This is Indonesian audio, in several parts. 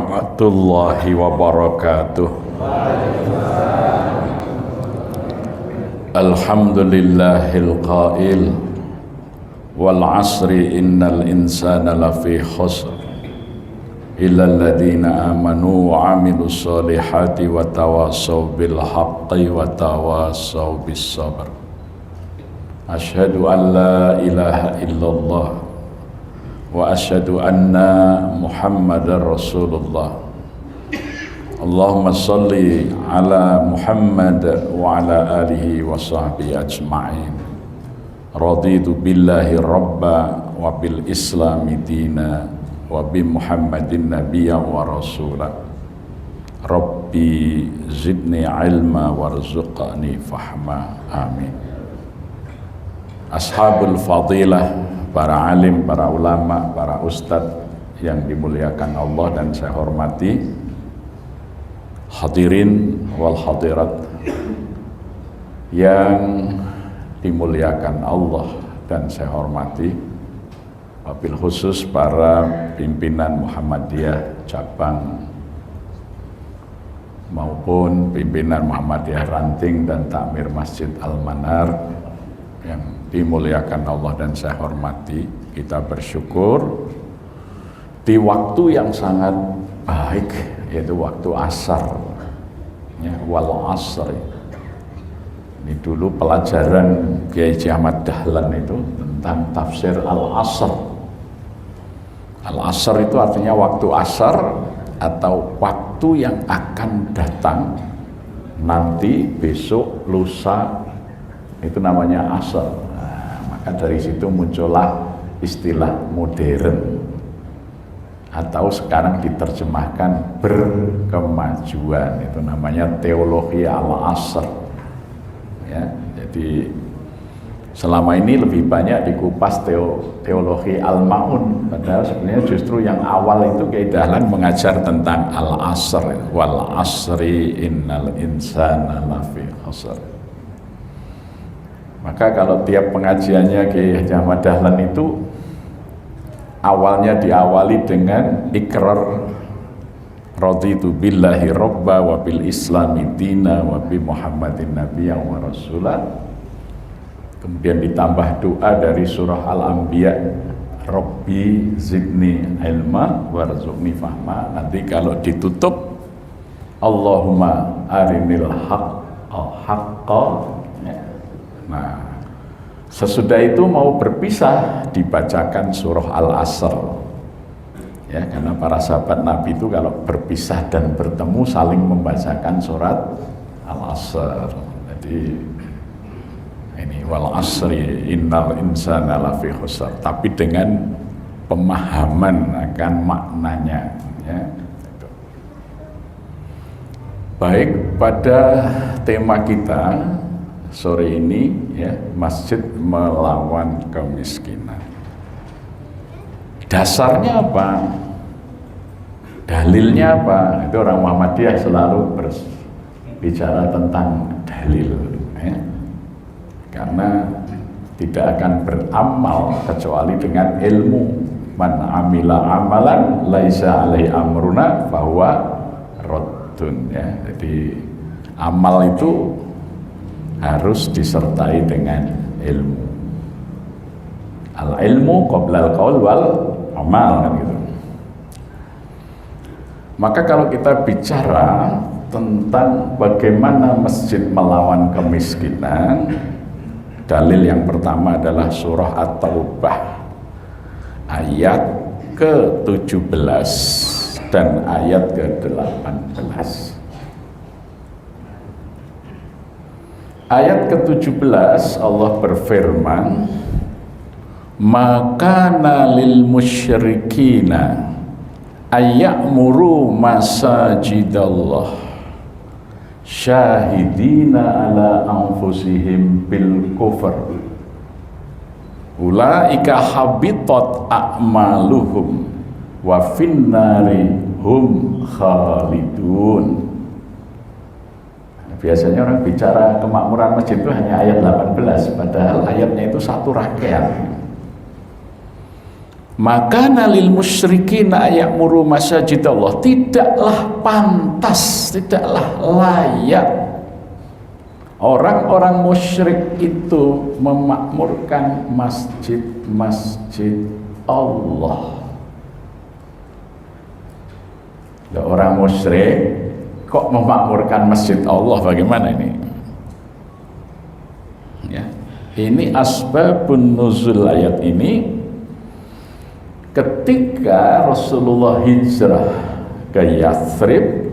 warahmatullahi wabarakatuh. Alhamdulillahil qail wal asri innal insana lafi khusr illal ladzina amanu wa amilus solihati wa tawasaw bil haqqi wa tawasaw bis sabr. Asyhadu an la ilaha illallah wa asyhadu anna Muhammadar Rasulullah. Allahumma salli ala Muhammad wa ala alihi wa sahbihi ajma'in. Raditu billahi rabba wa bil islami dina wa bi Muhammadin nabiyya wa rasula. Rabbi zidni ilma warzuqni fahma. Amin. Ashabul fadilah, para alim, para ulama, para ustadz yang dimuliakan Allah dan saya hormati, hadirin wal hadirat yang dimuliakan Allah dan saya hormati, wabil khusus para pimpinan Muhammadiyah cabang maupun pimpinan Muhammadiyah ranting dan takmir Masjid Al-Manar yang dimuliakan Allah dan saya hormati. Kita bersyukur di waktu yang sangat baik, yaitu waktu asar ya, wal asr. Ini dulu pelajaran Kiai Ahmad Dahlan itu tentang tafsir al-asr. Al-asr itu artinya waktu asar atau waktu yang akan datang nanti, besok, lusa, itu namanya asar. Nah, maka dari situ muncullah istilah modern atau sekarang diterjemahkan berkemajuan, itu namanya teologi al-asr ya. Jadi selama ini lebih banyak dikupas teologi al-ma'un, padahal sebenarnya justru yang awal itu Kiai Dahlan mengajar tentang al-asr, wal asri innal insana lafi khusr. Maka kalau tiap pengajiannya Kiai Ahmad Dahlan itu awalnya diawali dengan ikrar raditu billahi rabba wa bil islami dina wa bi Muhammadin nabiyya wa rasulah. Kemudian ditambah doa dari surah Al-Anbiya, Rabbi zidni ilma warzuqni fahma. Nanti kalau ditutup Allahumma arinil haqqa. Nah, sesudah itu mau berpisah dibacakan surah Al-Asr ya, karena para sahabat Nabi itu kalau berpisah dan bertemu saling membacakan surat Al-Asr. Jadi ini wal asri innal insana lafi khusr, tapi dengan pemahaman akan maknanya ya. Baik, pada tema kita sore ini ya, masjid melawan kemiskinan. Dasarnya apa? Dalilnya apa? Itu orang Muhammadiyah selalu berbicara tentang dalil ya. Karena tidak akan beramal kecuali dengan ilmu. Man amila amalan laisa alaihi amruna fahuwa raddun ya. Jadi amal itu harus disertai dengan ilmu. Al-ilmu qabla al-qaul wal amal kan gitu. Maka kalau kita bicara tentang bagaimana masjid melawan kemiskinan, dalil yang pertama adalah surah At-Taubah ayat ke-17 dan ayat ke-18. Ayat ke-17 Allah berfirman, "Makana lil musyrikina ayya'muru masajidallah syahidina ala anfusihim bil kufr ulaika habitat a'maluhum wa finnari hum khalidun." Biasanya orang bicara kemakmuran masjid itu hanya ayat 18, padahal ayatnya itu satu rangkaian. Maka nalil musyrikin ya'muru masajidallah, tidaklah pantas, tidaklah layak orang-orang musyrik itu memakmurkan masjid-masjid Allah. Orang musyrik kok memakmurkan masjid Allah, bagaimana ini? Ya, ini asbabun nuzul ayat ini. Ketika Rasulullah hijrah ke Yathrib,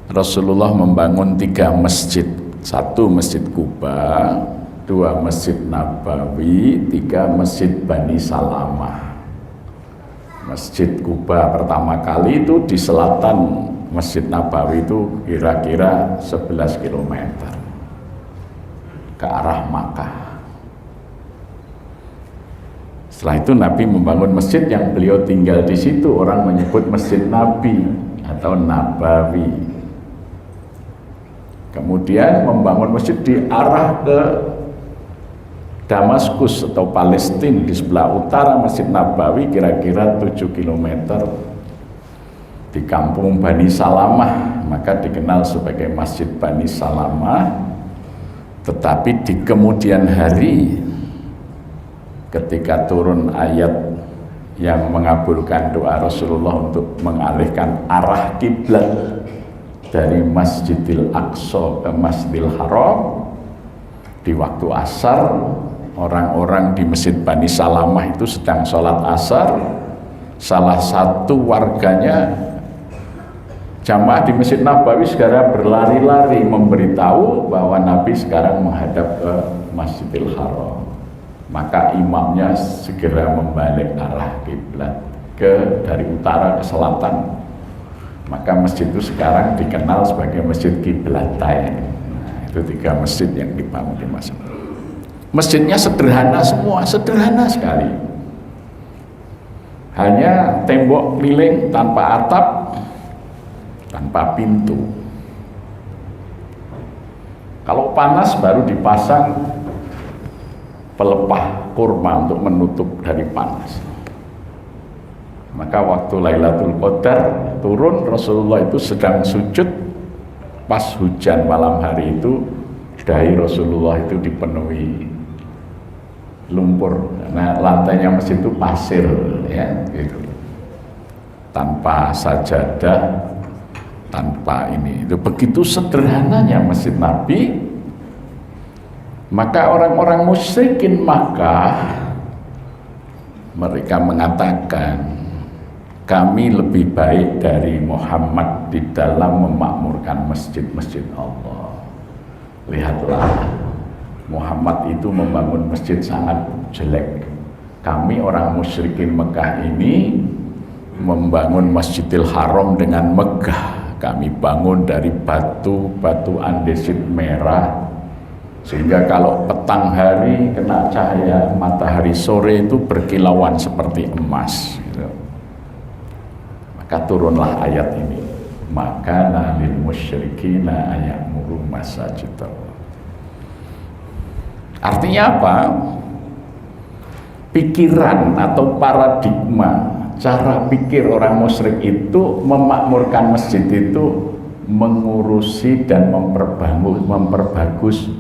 Rasulullah membangun 3 masjid. 1 masjid Kuba, 2 masjid Nabawi, 3 masjid Bani Salamah. Masjid Kuba pertama kali itu di selatan, Masjid Nabawi itu kira-kira 11 km ke arah Makkah. Setelah itu Nabi membangun masjid yang beliau tinggal di situ, orang menyebut Masjid Nabi atau Nabawi. Kemudian membangun masjid di arah ke Damaskus atau Palestina, di sebelah utara Masjid Nabawi kira-kira 7 km di kampung Bani Salamah, maka dikenal sebagai Masjid Bani Salamah. Tetapi di kemudian hari, ketika turun ayat yang mengabulkan doa Rasulullah untuk mengalihkan arah kiblat dari Masjidil Aqsa ke Masjidil Haram, di waktu asar, orang-orang di Masjid Bani Salamah itu sedang sholat asar. Salah satu warganya, jamaah di Masjid Nabawi, segera berlari-lari memberitahu bahwa Nabi sekarang menghadap ke Masjidil Haram. Maka imamnya segera membalik arah kiblat dari utara ke selatan. Maka masjid itu sekarang dikenal sebagai Masjid Qiblatain. Nah, itu 3 masjid yang dibangun di masa. Masjidnya sederhana semua, sederhana sekali. Hanya tembok keliling tanpa atap, tanpa pintu. Kalau panas baru dipasang pelepah kurma untuk menutup dari panas. Maka waktu Lailatul Qadar turun, Rasulullah itu sedang sujud pas hujan malam hari itu, dahi Rasulullah itu dipenuhi lumpur. Nah, lantainya masjid itu pasir, ya, gitu. Tanpa sajadah, tanpa ini. Itu begitu sederhananya masjid Nabi. Maka orang-orang musyrikin Makkah, mereka mengatakan, kami lebih baik dari Muhammad di dalam memakmurkan masjid-masjid Allah. Lihatlah, Muhammad itu membangun masjid sangat jelek. Kami orang musyrikin Mekah ini membangun Masjidil Haram dengan megah. Kami bangun dari batu andesit merah, sehingga kalau petang hari kena cahaya matahari sore itu berkilauan seperti emas, gitu. Maka turunlah ayat ini, maka lil musyrikina ya'muru masajidallah. Artinya apa? Pikiran atau paradigma, cara pikir orang musyrik itu memakmurkan masjid itu mengurusi dan memperbagus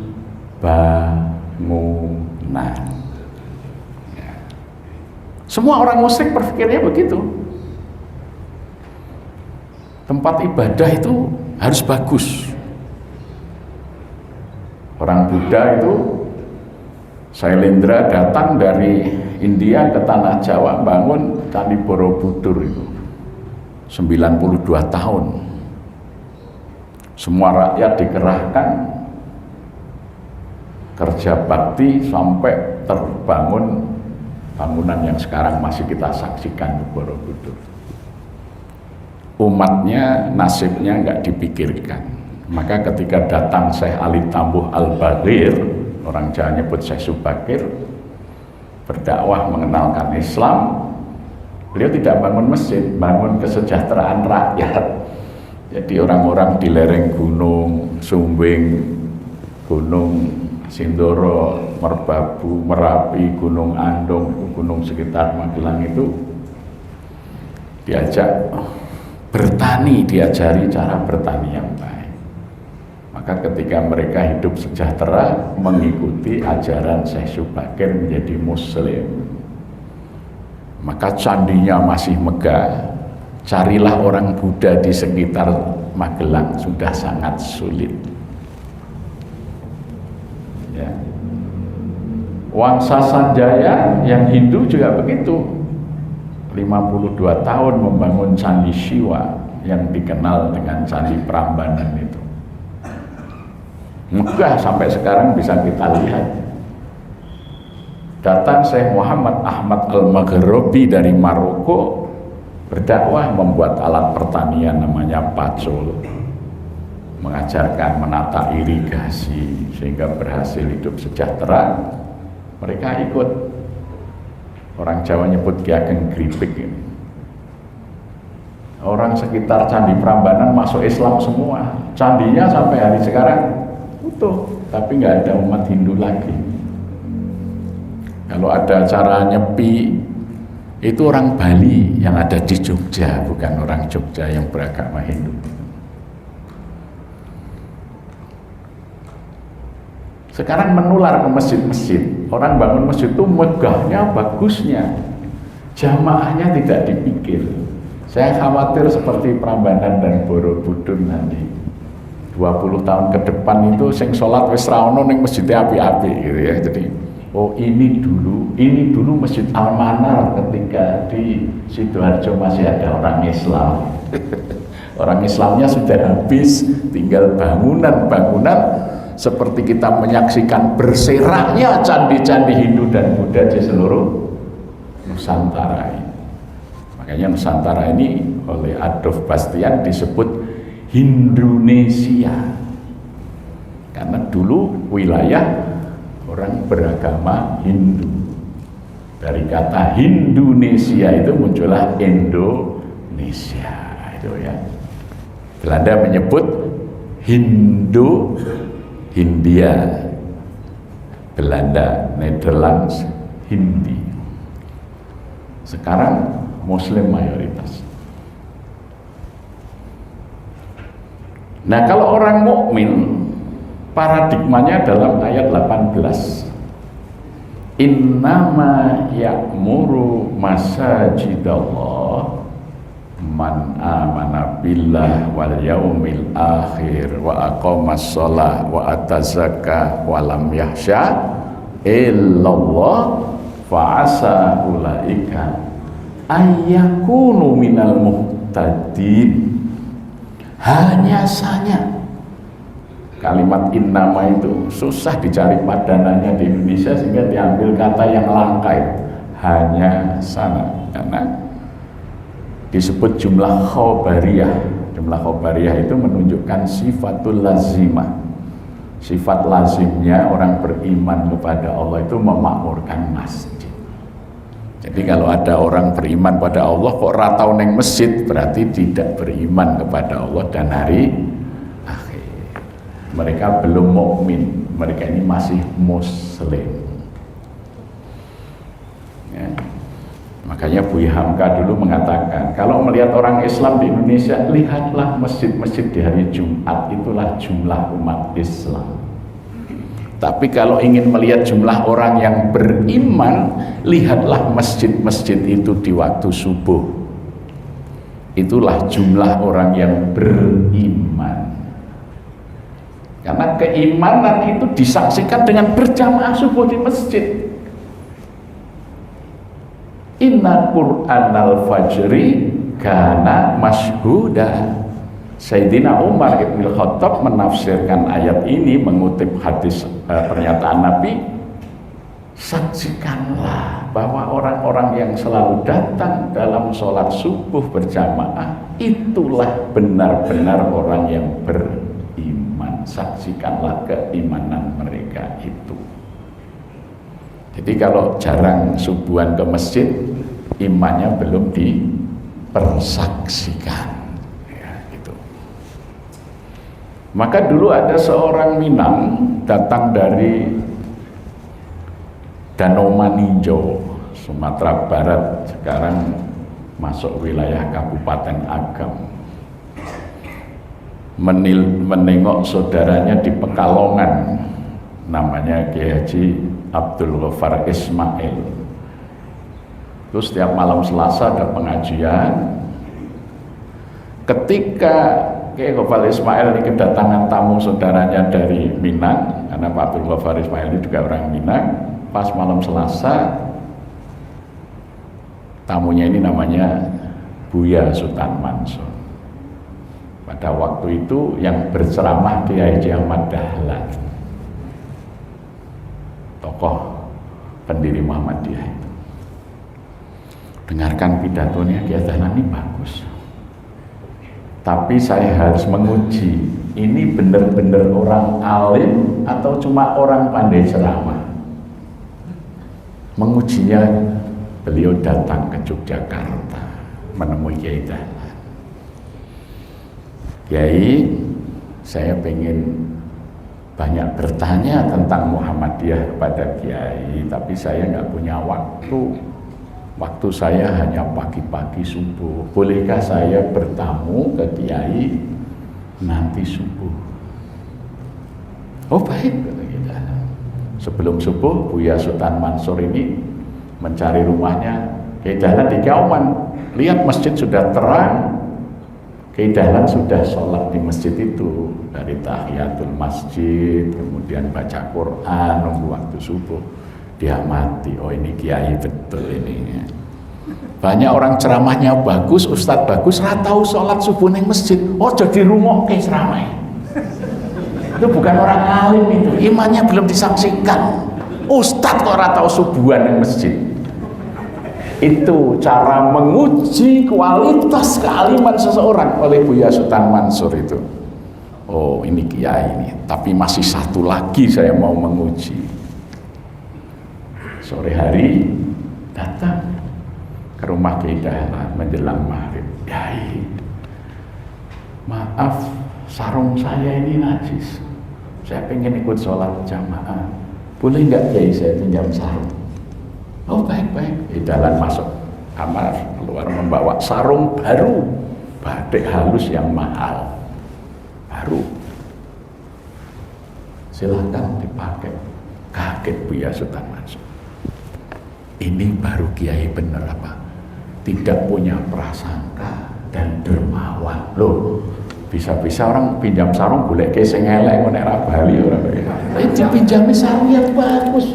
bangunan. Ya. Semua orang musyrik berpikirnya begitu. Tempat ibadah itu harus bagus. Orang Buddha itu, Sailendra datang dari India ke tanah Jawa bangun Candi Borobudur itu 92 tahun. Semua rakyat dikerahkan kerja bakti sampai terbangun bangunan yang sekarang masih kita saksikan di Borobudur. Umatnya nasibnya nggak dipikirkan. Maka ketika datang Syekh Ali Tambuh Al-Baghir, orang Jawa nyebut Syekh Subakir, berdakwah mengenalkan Islam, beliau tidak bangun masjid, bangun kesejahteraan rakyat. Jadi orang-orang di lereng gunung Sumbing, gunung Sindoro, Merbabu, Merapi, Gunung Andong, gunung sekitar Magelang itu diajak bertani, diajari cara bertani yang baik. Maka ketika mereka hidup sejahtera mengikuti ajaran Syekh Subakir menjadi muslim, maka candinya masih megah. Carilah orang Buddha di sekitar Magelang sudah sangat sulit. Ya. Wangsa Sanjaya yang Hindu juga begitu, 52 tahun membangun Candi Siwa yang dikenal dengan Candi Prambanan itu. Megah sampai sekarang bisa kita lihat. Datang Syekh Muhammad Ahmad Al-Maghribi dari Maroko berdakwah, membuat alat pertanian namanya pacul, mengajarkan menata irigasi sehingga berhasil hidup sejahtera. Mereka ikut. Orang Jawa nyebut Ki Ageng Gripik ini. Orang sekitar Candi Prambanan masuk Islam semua. Candinya sampai hari sekarang utuh, tapi nggak ada umat Hindu lagi. Kalau ada acara nyepi, itu orang Bali yang ada di Jogja, bukan orang Jogja yang beragama Hindu. Sekarang menular ke masjid-masjid. Orang bangun masjid itu megahnya, bagusnya, jamaahnya tidak dipikir. Saya khawatir seperti Prambanan dan Borobudur nanti 20 tahun ke depan itu sing sholat wis ra ono ning masjidnya api-api gitu ya. Jadi oh ini dulu Masjid Al-Manar ketika di Sidoarjo masih ada orang Islam. Orang Islamnya sudah habis, tinggal bangunan-bangunan. Seperti kita menyaksikan berseraknya candi-candi Hindu dan Buddha di seluruh Nusantara ini. Makanya Nusantara ini oleh Adolf Bastian disebut Hindunesia, karena dulu wilayah orang beragama Hindu. Dari kata Hindunesia itu muncullah Indonesia, itu ya. Belanda menyebut Hindu, Hindia, Belanda, Netherlands, Hindi. Sekarang Muslim mayoritas. Nah, kalau orang mukmin, paradigmanya dalam ayat 18, innama ya'muru masajidallah man amana billah wal yaumil akhir wa aqamas shalah wa atazakka wa lam yahsya illallah fa asa ulaika ayyakunu minal muhtadin. Hanya saja kalimat innama itu susah dicari padanannya di Indonesia sehingga diambil kata yang langka itu, hanya sana, karena disebut jumlah khobariyah. Jumlah khobariyah itu menunjukkan sifatul lazimah. Sifat lazimnya orang beriman kepada Allah itu memakmurkan masjid. Jadi kalau ada orang beriman pada Allah kok ratau neng masjid, berarti tidak beriman kepada Allah dan hari akhir. Mereka belum mukmin, mereka ini masih muslim. Ya. Makanya Buya Hamka dulu mengatakan, kalau melihat orang Islam di Indonesia, lihatlah masjid-masjid di hari Jumat, itulah jumlah umat Islam. Tapi kalau ingin melihat jumlah orang yang beriman, lihatlah masjid-masjid itu di waktu subuh. Itulah jumlah orang yang beriman. Karena keimanan itu disaksikan dengan berjamaah subuh di masjid. Inna Qur'anal fajri kana mashhuda. Sayyidina Umar Ibn Khattab menafsirkan ayat ini mengutip hadis pernyataan Nabi, saksikanlah bahwa orang-orang yang selalu datang dalam sholat subuh berjamaah itulah benar-benar orang yang beriman. Saksikanlah keimanan mereka itu. Jadi kalau jarang subuhan ke masjid, imannya belum dipersaksikan. Maka dulu ada seorang Minang datang dari Danau Maninjau, Sumatera Barat, sekarang masuk wilayah Kabupaten Agam. Menengok saudaranya di Pekalongan, namanya Kiai Haji Abdul Ghaffar Ismail. Terus setiap malam Selasa ada pengajian. Ketika Kiai Ghaffar Ismail ini kedatangan tamu saudaranya dari Minang, karena Pak Abdul Ghaffar Ismail ini juga orang Minang. Pas malam Selasa, tamunya ini namanya Buya Sultan Mansur. Pada waktu itu yang berceramah Kiai Haji Ahmad Dahlan, tokoh pendiri Muhammadiyah itu. Dengarkan pidatonya Kiai Dahlan, ini bagus. Tapi saya harus menguji, ini benar-benar orang alim atau cuma orang pandai ceramah. Mengujinya, beliau datang ke Yogyakarta menemui Kiai Dahlan. Kiai, saya pengen banyak bertanya tentang Muhammadiyah kepada Kiai, tapi saya nggak punya waktu. Waktu saya hanya pagi-pagi subuh. Bolehkah saya bertamu ke Kiai nanti subuh? Oh baik, kata Kiai Dahlan. Sebelum subuh, Buya Sultan Mansur ini mencari rumahnya Kiai Dahlan di Kauman. Lihat masjid sudah terang, Kiai Dahlan sudah sholat di masjid itu, dari tahiyatul masjid, kemudian baca Quran, nunggu waktu subuh. Dia mati, oh ini Kiai betul ini. Banyak orang ceramahnya bagus, ustadz bagus, ratau sholat subuh di masjid. Oh jadi rumah ke ceramah. Itu bukan orang alim itu, imannya belum disaksikan. Ustadz kok ratau subuhan di masjid. Itu cara menguji kualitas kealiman seseorang oleh Buya Sultan Mansur itu. Oh ini Kiai ini, tapi masih satu lagi saya mau menguji. Sore hari datang ke rumah Kiai Dahlan menjelang maghrib. Kiai, maaf sarung saya ini najis, saya pengen ikut sholat jamaah, boleh nggak Kiai saya pinjam sarung? Oh baik-baik. Kiai Dahlan masuk kamar, keluar membawa sarung baru, batik halus yang mahal, baru, silahkan dipakai. Kaget Buya Sultan Mansur, ini baru Kiai bener apa? Tidak punya prasangka dan dermawan. Loh, bisa-bisa orang pinjam sarung boleh ke sing elek nek ra bali ora kaya. Tapi dipinjami sarung yang bagus.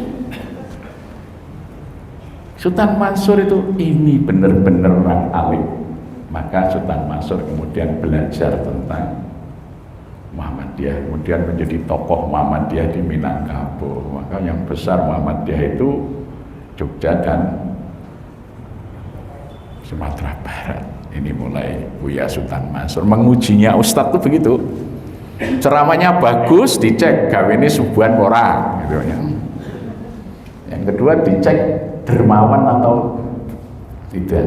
Sultan Mansur itu ini benar-benar orang alim. Maka Sultan Mansur kemudian belajar tentang Muhammadiyah, kemudian menjadi tokoh Muhammadiyah di Minangkabau. Maka yang besar Muhammadiyah itu Jogja dan Sumatera Barat. Ini mulai Buya Sultan Mansur mengujinya ustadz tuh begitu. Ceramahnya bagus, dicek gawe ini subuhan orang gitu ya. Yang kedua dicek dermawan atau tidak.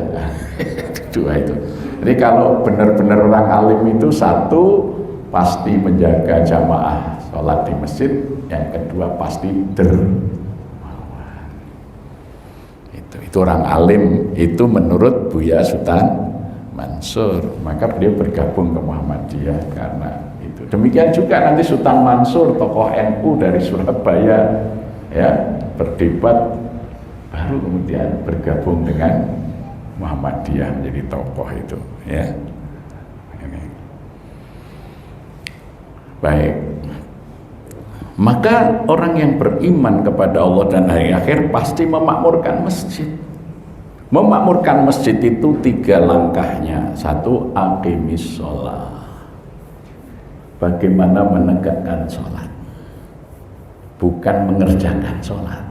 Dua itu. Jadi kalau benar-benar orang alim itu satu pasti menjaga jamaah sholat di masjid, yang kedua pasti itu orang alim itu menurut Buya Sultan Mansur. Maka beliau bergabung ke Muhammadiyah karena itu. Demikian juga nanti Sultan Mansur, tokoh NU dari Surabaya, ya, berdebat, baru kemudian bergabung dengan Muhammadiyah menjadi tokoh itu, ya. Ini. Baik. Maka orang yang beriman kepada Allah dan hari akhir pasti memakmurkan masjid. Memakmurkan masjid itu 3 langkahnya. 1, aqimis sholat. Bagaimana menegakkan sholat, bukan mengerjakan sholat.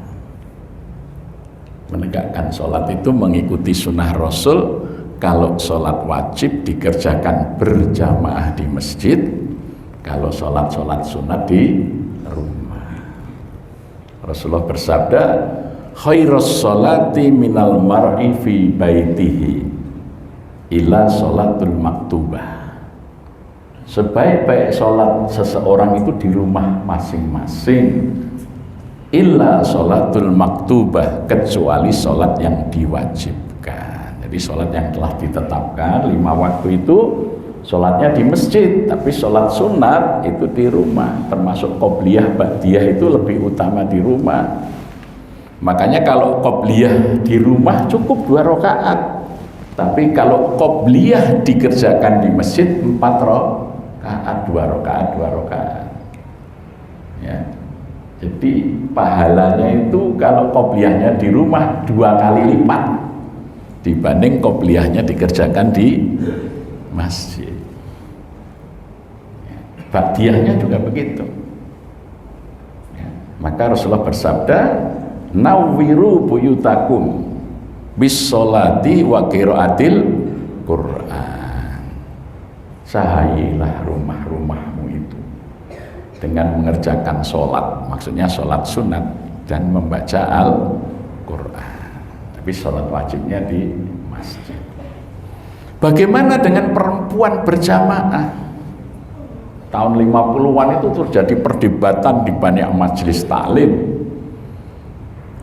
Menegakkan sholat itu mengikuti sunnah Rasul. Kalau sholat wajib dikerjakan berjamaah di masjid, kalau sholat sunat di rumah. Rasulullah bersabda, khairus sholati minal mar'i fi baitihi ila sholatul maktubah. Sebaik-baik sholat seseorang itu di rumah masing-masing illa sholatul maktubah, kecuali sholat yang diwajibkan. Jadi sholat yang telah ditetapkan 5 waktu itu sholatnya di masjid, tapi sholat sunat itu di rumah, termasuk qobliyah, ba'diyah itu lebih utama di rumah. Makanya kalau qobliyah di rumah cukup 2 rakaat, tapi kalau qobliyah dikerjakan di masjid 4 rakaat, 2 rakaat, 2 rakaat. Ya. Jadi pahalanya itu kalau qobliyahnya di rumah 2 kali lipat dibanding qobliyahnya dikerjakan di masjid. Ba'diyahnya juga begitu. Ya. Maka Rasulullah bersabda, nawwiru buyutakum bis sholati wa qiraatil Qur'an. Cahailah rumah-rumahmu itu dengan mengerjakan sholat, maksudnya sholat sunat dan membaca Al-Quran. Tapi sholat wajibnya di masjid. Bagaimana dengan perempuan berjamaah? Tahun 50-an itu terjadi perdebatan di banyak majelis taklim.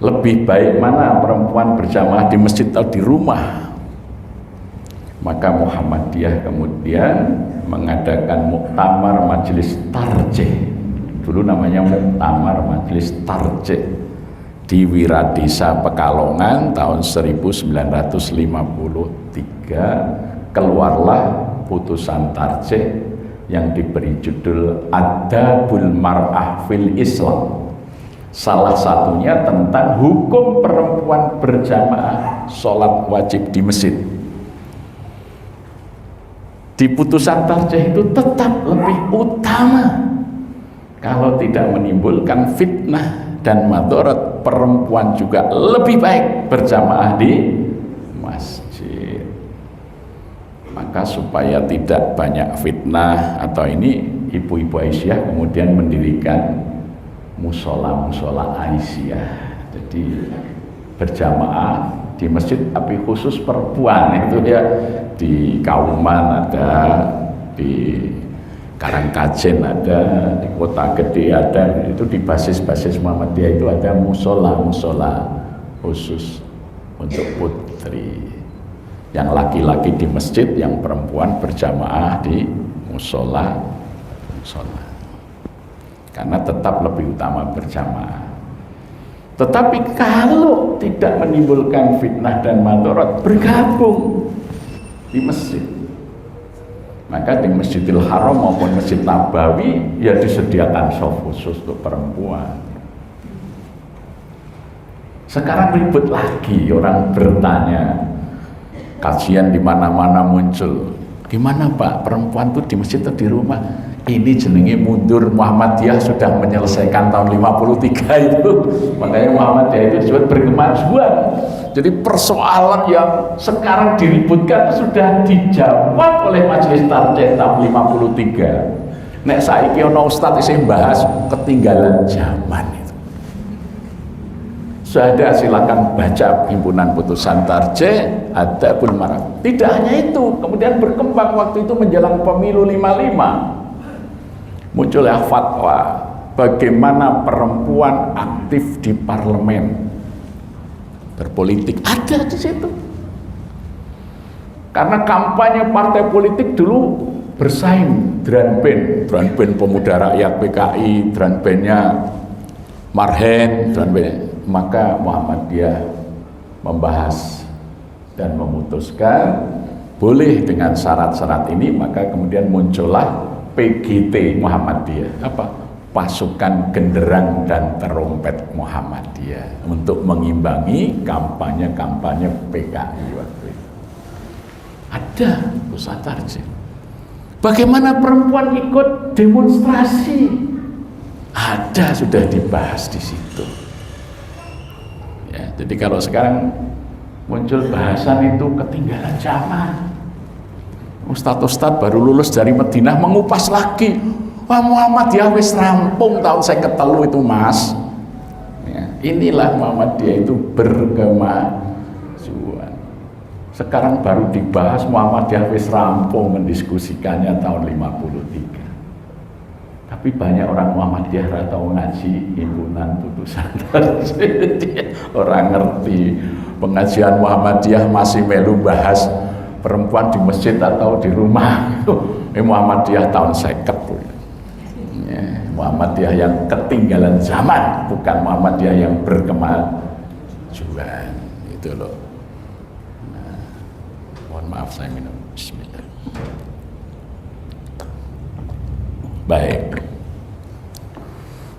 Lebih baik mana perempuan berjamaah di masjid atau di rumah? Maka Muhammadiyah kemudian mengadakan muktamar majelis tarjih. Dulu namanya muktamar majelis tarjih di Wiradesa Pekalongan tahun 1953. Keluarlah putusan tarjih yang diberi judul Adabul Mar'ah fil Islam. Salah satunya tentang hukum perempuan berjamaah sholat wajib di masjid. Di putusan tarjih itu tetap lebih utama kalau tidak menimbulkan fitnah dan madarat, perempuan juga lebih baik berjamaah di masjid. Maka supaya tidak banyak fitnah atau ini, ibu-ibu Aisyah kemudian mendirikan musola Aisyah. Jadi berjamaah di masjid tapi khusus perempuan itu ya, di Kauman ada, di Karangkajen ada, di Kota Gede ada, itu di basis-basis Muhammadiyah itu ada musola khusus untuk putri. Yang laki-laki di masjid, yang perempuan berjamaah di musola. Karena tetap lebih utama berjamaah. Tetapi kalau tidak menimbulkan fitnah dan madarat, bergabung di masjid. Maka di Masjidil Haram maupun Masjid Nabawi ya disediakan shaf khusus untuk perempuan. Sekarang ribut lagi, orang bertanya, kajian di mana-mana muncul. Gimana Pak, perempuan tuh di masjid atau di rumah? Ini jenenge mundur. Muhammadiyah sudah menyelesaikan tahun 53 itu. Makanya Muhammadiyah itu disebut berkemajuan. Jadi persoalan yang sekarang diributkan sudah dijawab oleh Majelis Tarjih tahun 53. Nek saiki ana ustaz sing bahas ketinggalan zaman itu. Sudah silakan baca himpunan putusan tarjih Adabul Mar'ah. Tidak hanya itu, kemudian berkembang waktu itu menjelang pemilu 55. Muncullah fatwa bagaimana perempuan aktif di parlemen berpolitik, ada di situ. Karena kampanye partai politik dulu bersaing, Dranben Pemuda Rakyat PKI, Dranbennya Marhen, maka Muhammadiyah membahas dan memutuskan boleh dengan syarat-syarat ini. Maka kemudian muncullah PGT Muhammadiyah, pasukan genderang dan terompet Muhammadiyah, untuk mengimbangi kampanye-kampanye PKI waktu itu. Ada pusat tarjih. Bagaimana perempuan ikut demonstrasi? Ada, sudah dibahas di situ. Ya, jadi kalau sekarang muncul bahasan itu ketinggalan zaman. Ustadz baru lulus dari Madinah mengupas lagi. Wah, Muhammadiyah wis rampung tahun 53 itu Mas. Ya, inilah Muhammadiyah itu berkemajuan. Sekarang baru dibahas Muhammadiyah wis rampung mendiskusikannya tahun 53. Tapi banyak orang Muhammadiyah atau ngaji himpunan putusan orang ngerti pengajian Muhammadiyah masih melu bahas perempuan di masjid atau di rumah. Ini Muhammadiyah tahun 50 ya, Muhammadiyah yang ketinggalan zaman, bukan Muhammadiyah yang berkemajuan itu loh. Nah, mohon maaf saya minum. Bismillah. Baik.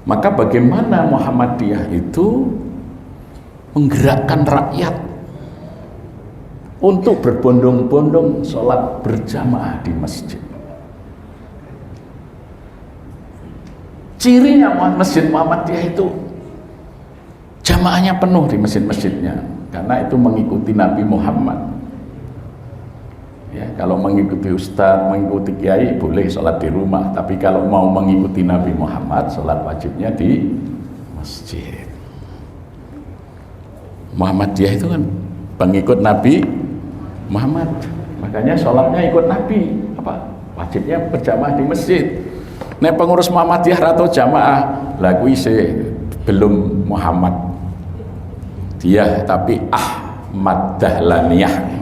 Maka bagaimana Muhammadiyah itu menggerakkan rakyat untuk berbondong-bondong sholat berjamaah di masjid. Cirinya masjid Muhammadiyah itu jamaahnya penuh di masjid-masjidnya, karena itu mengikuti Nabi Muhammad. Ya, kalau mengikuti ustadz, mengikuti kiai boleh sholat di rumah, tapi kalau mau mengikuti Nabi Muhammad, sholat wajibnya di masjid. Muhammadiyah itu kan pengikut Nabi Muhammad, makanya sholatnya ikut Nabi, wajibnya berjamaah di masjid. Nah, pengurus Muhammadiyah atau jamaah lagu isi belum Muhammad dia, tapi Ahmad Dahlaniyah.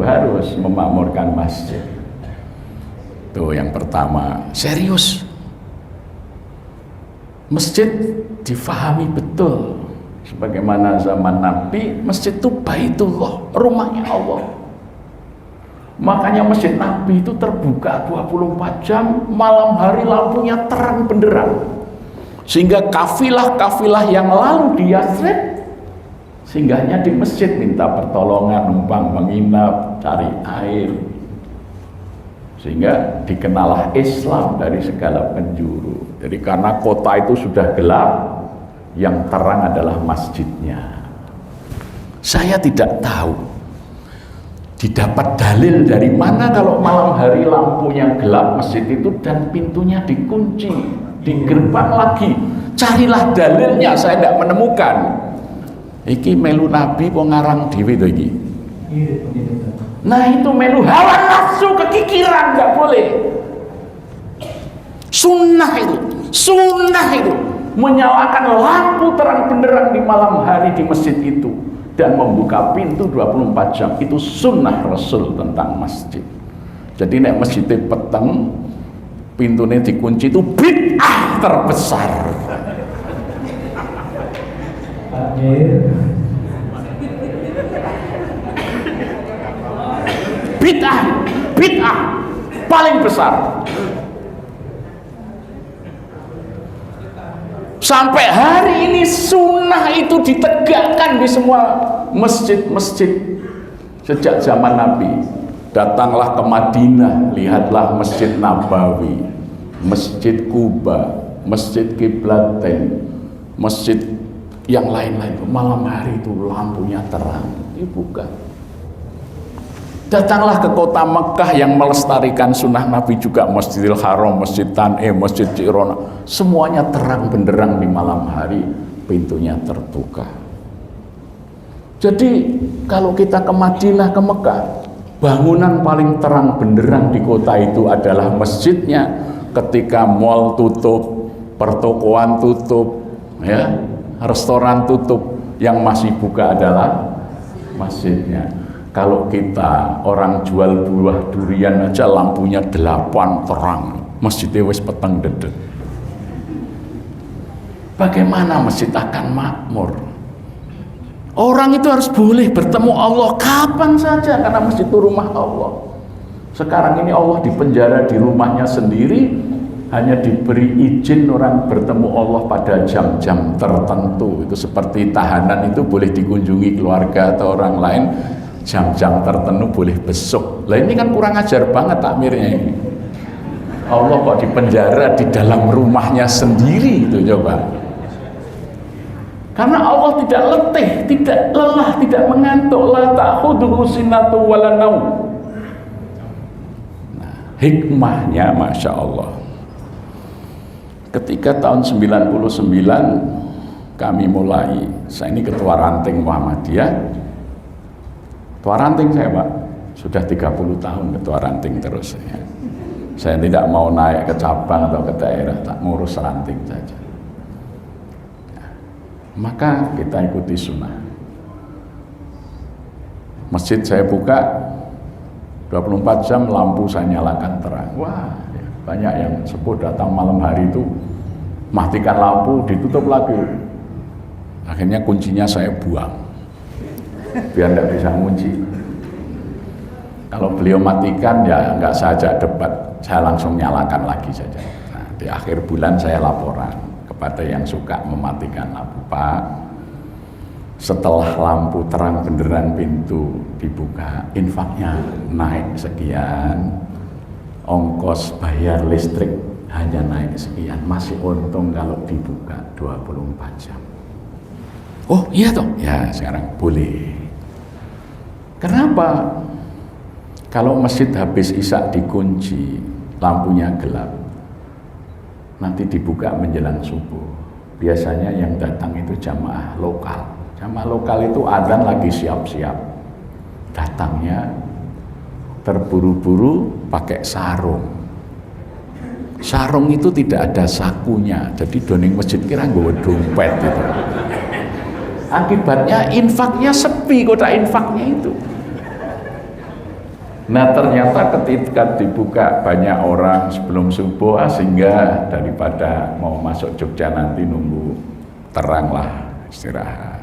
harus memakmurkan masjid. Tuh yang pertama, serius. Masjid difahami betul. Sebagaimana zaman Nabi, masjid itu Baitullah, rumahnya Allah. Makanya masjid Nabi itu terbuka 24 jam, malam hari lampunya terang benderang. Sehingga kafilah-kafilah yang lalu di Yathrib singgahnya di masjid, minta pertolongan, numpang menginap, cari air. Sehingga dikenalah Islam dari segala penjuru. Jadi karena kota itu sudah gelap, yang terang adalah masjidnya. Saya tidak tahu didapat dalil dari mana kalau malam hari lampunya gelap masjid itu dan pintunya dikunci, di gerbang lagi. Carilah dalilnya, saya tidak menemukan. Iki melu Nabi pengarang dhewe to iki. Nah itu melu hawa nafsu, kekikiran, nggak boleh. Sunnah itu menyalakan lampu terang benderang di malam hari di masjid itu dan membuka pintu 24 jam, itu sunnah Rasul tentang masjid. Jadi nek masjidnya peteng pintunya dikunci, itu bid'ah terbesar. Bid'ah paling besar. Sampai hari ini sunnah itu ditegakkan di semua masjid-masjid sejak zaman Nabi. Datanglah ke Madinah, lihatlah Masjid Nabawi, Masjid Kuba, Masjid Kiblatain, masjid yang lain-lain. Malam hari itu lampunya terang, dibuka. Datanglah ke kota Mekah yang melestarikan sunnah Nabi juga, Masjidil Haram, Masjid Tan'im, Masjid Cirona, semuanya terang benderang di malam hari, pintunya terbuka. Jadi kalau kita ke Madinah, ke Mekah, bangunan paling terang benderang di kota itu adalah masjidnya. Ketika mal tutup, pertokoan tutup, ya, restoran tutup, yang masih buka adalah masjidnya. Kalau kita orang jual buah durian aja lampunya 8 terang, masjidnya wis peteng dedet. Bagaimana masjid akan makmur? Orang itu harus boleh bertemu Allah kapan saja, karena masjid itu rumah Allah. Sekarang ini Allah dipenjara di rumahnya sendiri, hanya diberi izin orang bertemu Allah pada jam-jam tertentu. Itu seperti tahanan itu boleh dikunjungi keluarga atau orang lain, jam-jam tertentu boleh besuk. Lah ini kan kurang ajar banget takmirnya ini. Allah kok dipenjara di dalam rumahnya sendiri itu, coba. Karena Allah tidak letih, tidak lelah, tidak mengantuk. La ta'khudhuhu sinatu wala naum. Nah, hikmahnya Masya Allah. Ketika tahun 99 kami mulai, saya ini ketua ranting Muhammadiyah. Ketua ranting saya, Pak. Sudah 30 tahun ketua ranting terus ya. Saya tidak mau naik ke cabang atau ke daerah, tak ngurus ranting saja. Maka kita ikuti sunnah. Masjid saya buka 24 jam, lampu saya nyalakan terang. Wah, banyak yang sepuh datang malam hari itu matikan lampu, ditutup lagi. Akhirnya kuncinya saya buang biar tidak bisa ngunci. Kalau beliau matikan ya nggak saya ajak debat, saya langsung nyalakan lagi saja. Nah, di akhir bulan saya laporan kepada yang suka mematikan lampu, Pak, setelah lampu terang benderang pintu dibuka, infaknya naik sekian, ongkos bayar listrik hanya naik sekian, masih untung kalau dibuka 24 jam. Oh iya toh, ya sekarang boleh. Kenapa? Kalau masjid habis isya dikunci, lampunya gelap, nanti dibuka menjelang subuh. Biasanya yang datang itu jamaah lokal. Jamaah lokal itu adzan lagi siap-siap. Datangnya terburu-buru pakai sarung. Sarung itu tidak ada sakunya, jadi doning masjid kira nggawa dompet itu. Akibatnya infaknya sepi, kotak infaknya itu. Nah ternyata ketika dibuka banyak orang sebelum subuh, sehingga daripada mau masuk Jogja nanti nunggu terang lah, istirahat.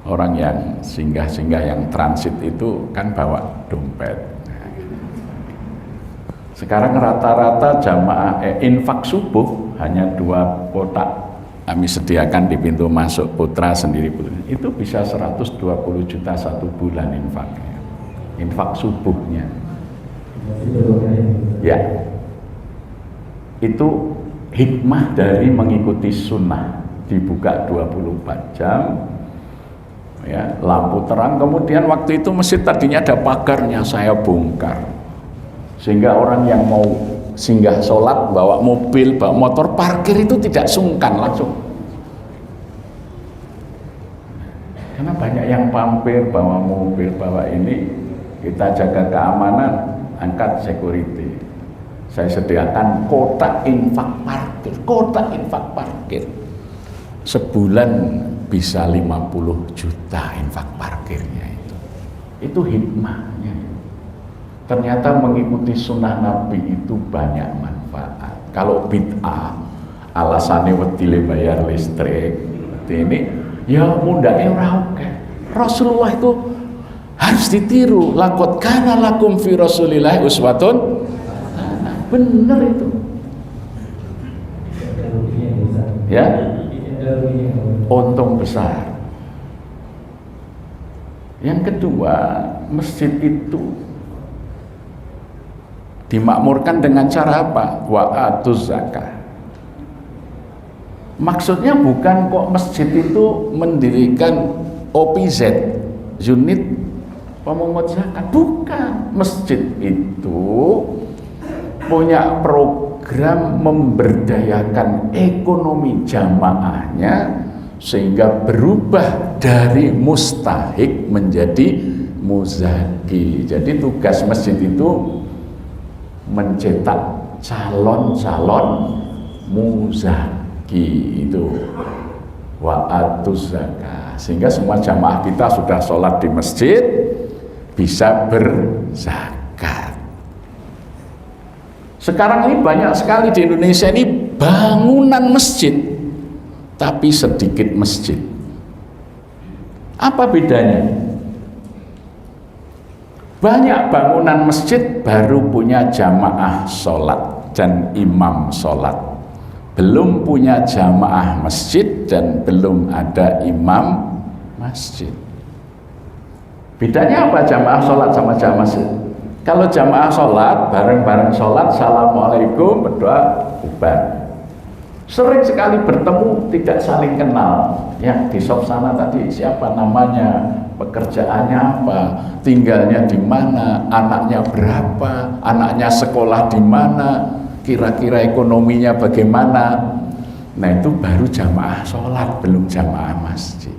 Orang yang singgah-singgah yang transit itu kan bawa dompet. Sekarang rata-rata jamaah infak subuh hanya 2 kotak kami sediakan di pintu masuk putra sendiri. Itu bisa 120 juta satu bulan infaknya. Infak subuhnya ya, itu hikmah dari mengikuti sunnah. Dibuka 24 jam ya, lampu terang. Kemudian waktu itu masjid tadinya ada pagarnya, saya bongkar sehingga orang yang mau singgah sholat bawa mobil, bawa motor, parkir itu tidak sungkan langsung. Karena banyak yang pampir bawa mobil, bawa ini. Kita jaga keamanan, angkat security. Saya sediakan kotak infak parkir, kotak infak parkir. Sebulan bisa 50 juta infak parkirnya itu. Itu hikmahnya. Ternyata mengikuti sunnah Nabi itu banyak manfaat. Kalau bid'ah, alasannya wedile bayar listrik, ini ya mundake ora oke. Rasulullah itu harus ditiru. Laqad kana lakum fi Rasulillahi uswatun. Benar itu. Ya. Untung besar. Yang kedua, masjid itu dimakmurkan dengan cara apa? Wa atuz zakah. Maksudnya bukan kok masjid itu mendirikan OPZ, unit pemungut zakat, bukan. Masjid itu punya program memberdayakan ekonomi jamaahnya sehingga berubah dari mustahik menjadi muzaki. Jadi tugas masjid itu mencetak calon-calon muzaki itu wa atuz zakah, sehingga semua jamaah kita sudah sholat di masjid bisa berzakat. Sekarang ini banyak sekali di Indonesia ini bangunan masjid tapi sedikit masjid. Apa bedanya? Banyak bangunan masjid baru punya jamaah sholat dan imam sholat, belum punya jamaah masjid dan belum ada imam masjid. Bedanya apa jamaah sholat sama jamaah masjid? Kalau jamaah sholat, bareng-bareng sholat, assalamualaikum, berdoa, bubar. Sering sekali bertemu, tidak saling kenal. Ya, di shop sana tadi siapa namanya, pekerjaannya apa, tinggalnya di mana, anaknya berapa, anaknya sekolah di mana, kira-kira ekonominya bagaimana. Nah itu baru jamaah sholat, belum jamaah masjid.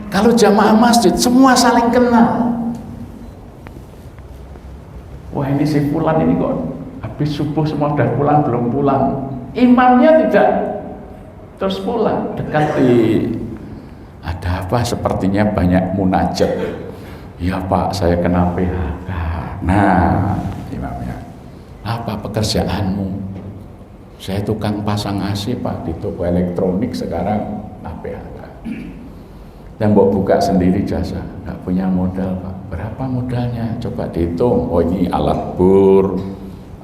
Kalau jamaah masjid semua saling kenal. wah ini si fulan ini kok habis subuh semua udah pulang belum pulang. Imamnya tidak terus pulang, dekati. Ada apa? Sepertinya banyak munajat. Ya Pak, saya kena PHK. Nah, imamnya, apa pekerjaanmu? Saya tukang pasang AC Pak di toko elektronik, sekarang kena PHK. Dan mau buka sendiri jasa, nggak punya modal Pak. Berapa modalnya? Coba dihitung. Oh ini alat bor,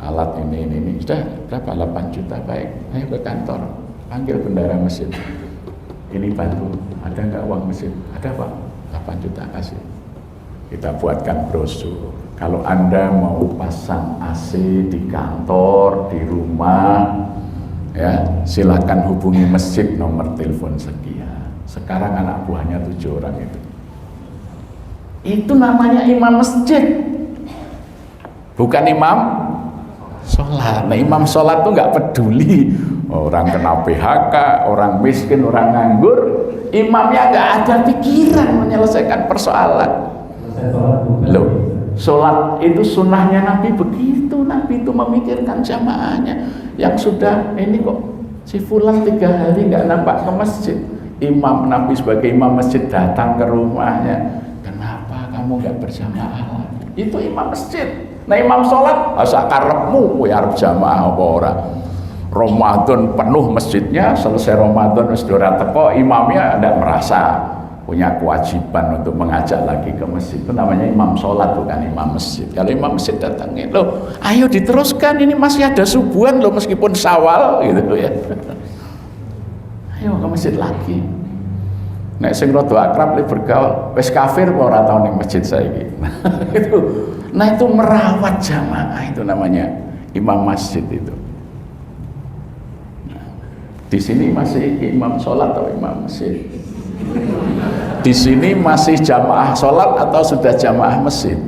alat ini. Sudah berapa? 8 juta. Baik, ayo ke kantor, panggil bendara mesin. Ini bantu, ada nggak uang mesin? Ada Pak, 8 juta kasih. Kita buatkan brosur. Kalau Anda mau pasang AC di kantor, di rumah, ya silakan hubungi masjid nomor telepon sekian. Sekarang anak buahnya 7 orang itu. Itu namanya imam masjid, bukan imam sholat. Nah imam sholat tuh nggak peduli orang kena PHK, orang miskin, orang nganggur, imamnya nggak ada pikiran menyelesaikan persoalan. Loh, sholat itu sunnahnya Nabi begitu. Nabi itu memikirkan jamaahnya. Yang sudah ini kok si fulan 3 hari nggak nampak ke masjid. Imam Nabi sebagai imam masjid datang ke rumahnya. Kenapa kamu nggak berjamaah? Itu imam masjid. Nah imam sholat asa karepmu ya arep jamaah apa ora. Ramadan penuh masjidnya, selesai Ramadan wis ora teko, imamnya tidak merasa punya kewajiban untuk mengajak lagi ke masjid. Itu namanya imam sholat, bukan imam masjid. Kalau imam masjid datangin, loh ayo diteruskan, ini masih ada subuhan loh meskipun Syawal gitu ya. Ayo ke masjid lagi. Nek sing rada akrab li bergaul, wis kafir kok ora tau ning masjid saiki. Nah itu merawat jamaah, itu namanya imam masjid itu. Di sini masih imam sholat atau imam masjid? Di sini masih jamaah sholat atau sudah jamaah masjid?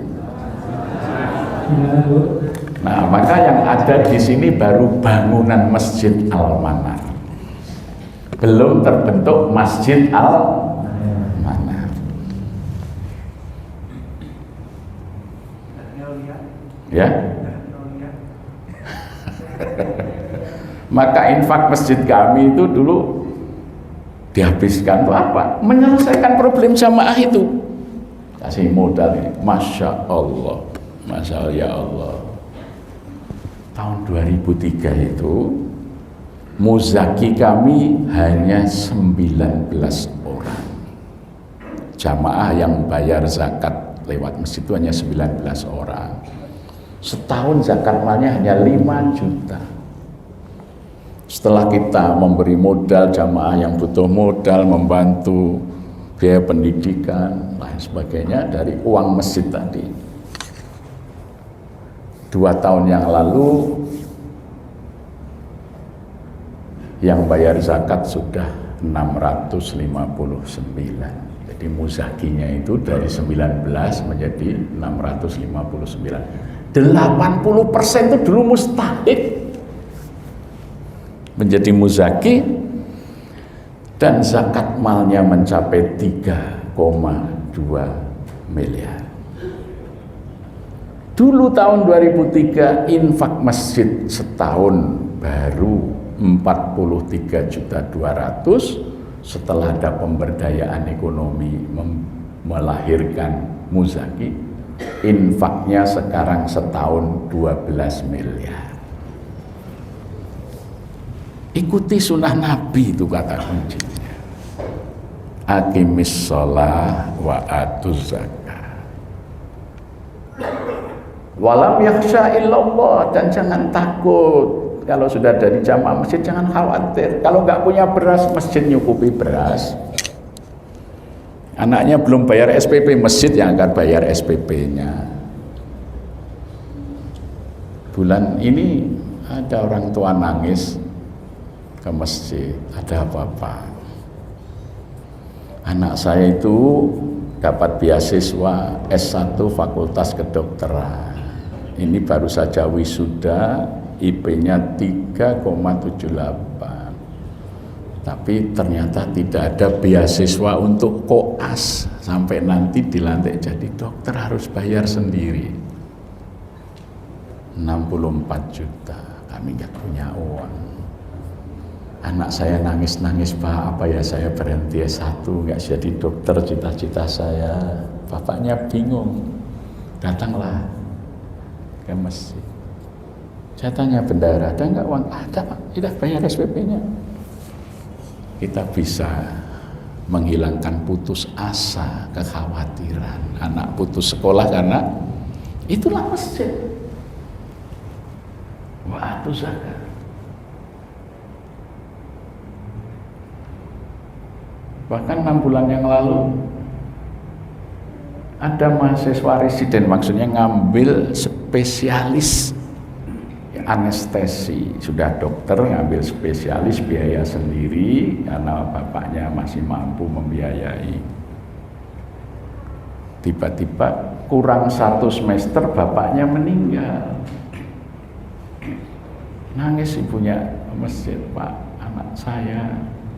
Nah, maka yang ada di sini baru bangunan Masjid Al-Manar. Belum terbentuk Masjid Al-Manar. Ya. Maka infak masjid kami itu dulu dihabiskan tuh apa? Menyelesaikan problem jamaah itu. Kasih modal ini, Masya Allah, Masya Allah, ya Allah. Tahun 2003 itu muzaki kami hanya 19 orang. Jamaah yang bayar zakat lewat masjid itu hanya 19 orang. Setahun zakat malnya hanya 5 juta. Setelah kita memberi modal jamaah yang butuh modal, membantu biaya pendidikan, lain sebagainya dari uang masjid tadi. 2 tahun yang lalu yang bayar zakat sudah 659. Jadi muzakinya itu dari 19 menjadi 659. 80% itu dulu mustahik menjadi muzaki, dan zakat malnya mencapai 3,2 miliar. Dulu tahun 2003 infak masjid setahun baru 43.200.000. Setelah ada pemberdayaan ekonomi melahirkan muzaki, infaknya sekarang setahun 12 miliar. Ikuti sunnah Nabi, itu kata kuncinya. Aqimis sholah wa atuz zakah. Walam yakhsha illallah, dan jangan takut. Kalau sudah dari jamaah masjid jangan khawatir. Kalau nggak punya beras, masjid nyukupi beras. Anaknya belum bayar SPP, masjid yang akan bayar SPP-nya. Bulan ini ada orang tua nangis ke masjid, ada apa-apa. Anak saya itu dapat beasiswa S1 Fakultas Kedokteran. Ini baru saja wisuda, IP-nya 3,78. Tapi ternyata tidak ada beasiswa untuk koas. Sampai nanti dilantik jadi dokter harus bayar sendiri. 64 juta, kami nggak punya uang. Anak saya nangis-nangis, Pak, apa ya saya berhenti S1, nggak jadi dokter, cita-cita saya. Bapaknya bingung, datanglah ke masjid. Saya tanya bendara, ada nggak uang? Ada, Pak, kita bayar SPP-nya. Kita bisa menghilangkan putus asa, kekhawatiran. Anak putus sekolah karena itulah masjid. Waktu zakat. Bahkan 6 bulan yang lalu ada mahasiswa residen, maksudnya ngambil spesialis anestesi, sudah dokter ngambil spesialis, biaya sendiri karena bapaknya masih mampu membiayai. Tiba-tiba kurang 1 semester bapaknya meninggal. Nangis ibunya ke masjid, Pak, anak saya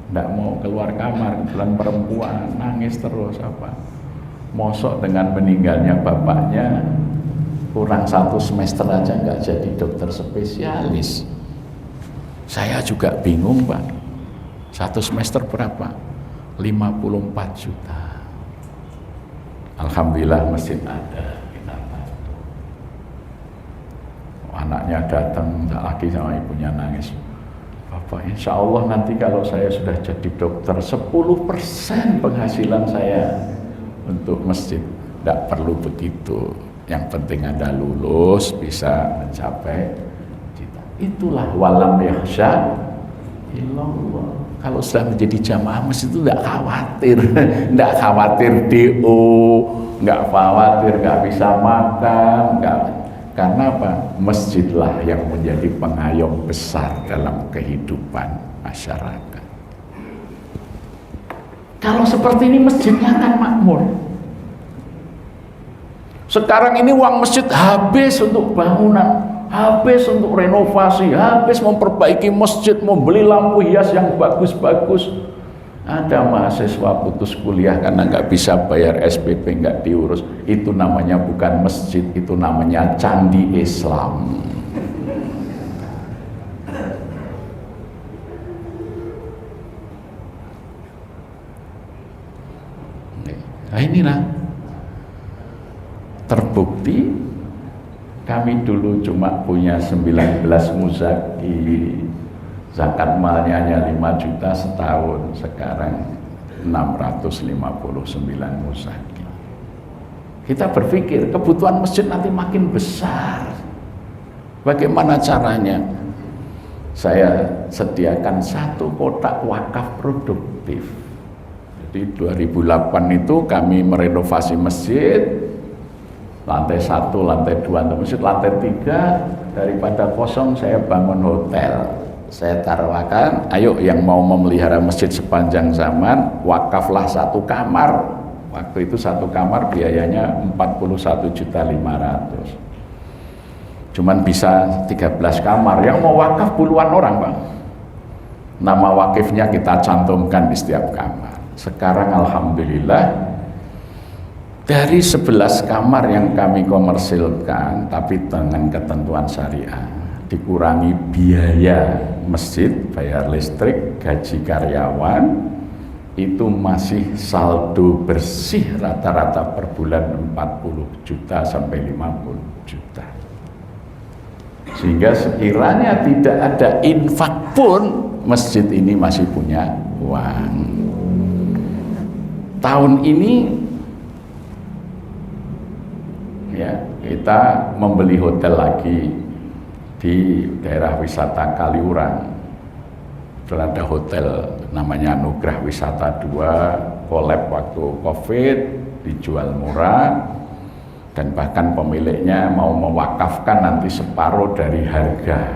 tidak mau keluar kamar, kebetulan perempuan, nangis terus apa. Mosok dengan meninggalnya bapaknya kurang 1 semester aja nggak jadi dokter spesialis. Saya juga bingung, Pak. 1 semester berapa? 54 juta. Alhamdulillah masjid ada, kita bantu. Anaknya datang, tak lagi sama ibunya nangis. Bapak, insya Allah nanti kalau saya sudah jadi dokter, 10% penghasilan saya untuk masjid. Tidak perlu begitu. Yang penting Anda lulus, bisa mencapai cita. Itulah walam yakhsha illallah. Kalau sudah menjadi jamaah masjid itu tidak khawatir. Tidak khawatir DO, nggak khawatir nggak bisa makan, nggak. Karena apa? Masjidlah yang menjadi pengayom besar dalam kehidupan masyarakat. Kalau seperti ini masjidnya akan makmur. Sekarang ini uang masjid habis untuk bangunan, habis untuk renovasi, habis memperbaiki masjid, membeli lampu hias yang bagus-bagus. Ada mahasiswa putus kuliah karena nggak bisa bayar SPP, nggak diurus. Itu namanya bukan masjid, itu namanya candi Islam. Nah inilah terbukti kami dulu cuma punya 19 muzaki, zakat malnya hanya 5 juta setahun, sekarang 659 muzaki. Kita berpikir kebutuhan masjid nanti makin besar. Bagaimana caranya? Saya sediakan 1 kotak wakaf produktif. Jadi 2008 itu kami merenovasi masjid, lantai 1, lantai 2 untuk masjid, lantai 3 daripada kosong saya bangun hotel. Saya taruhkan, ayo yang mau memelihara masjid sepanjang zaman, wakaflah 1 kamar. Waktu itu 1 kamar biayanya 41.500.000. Cuman bisa 13 kamar. Yang mau wakaf puluhan orang, Bang. Nama wakifnya kita cantumkan di setiap kamar. Sekarang alhamdulillah dari 11 kamar yang kami komersilkan, tapi dengan ketentuan syariah, dikurangi biaya masjid, bayar listrik, gaji karyawan, itu masih saldo bersih rata-rata per bulan 40 juta sampai 50 juta. Sehingga sekiranya tidak ada infak pun, masjid ini masih punya uang. Tahun ini ya, kita membeli hotel lagi di daerah wisata Kaliurang. Ada hotel namanya Anugerah Wisata 2, kolab waktu Covid, dijual murah, dan bahkan pemiliknya mau mewakafkan nanti separuh dari harga.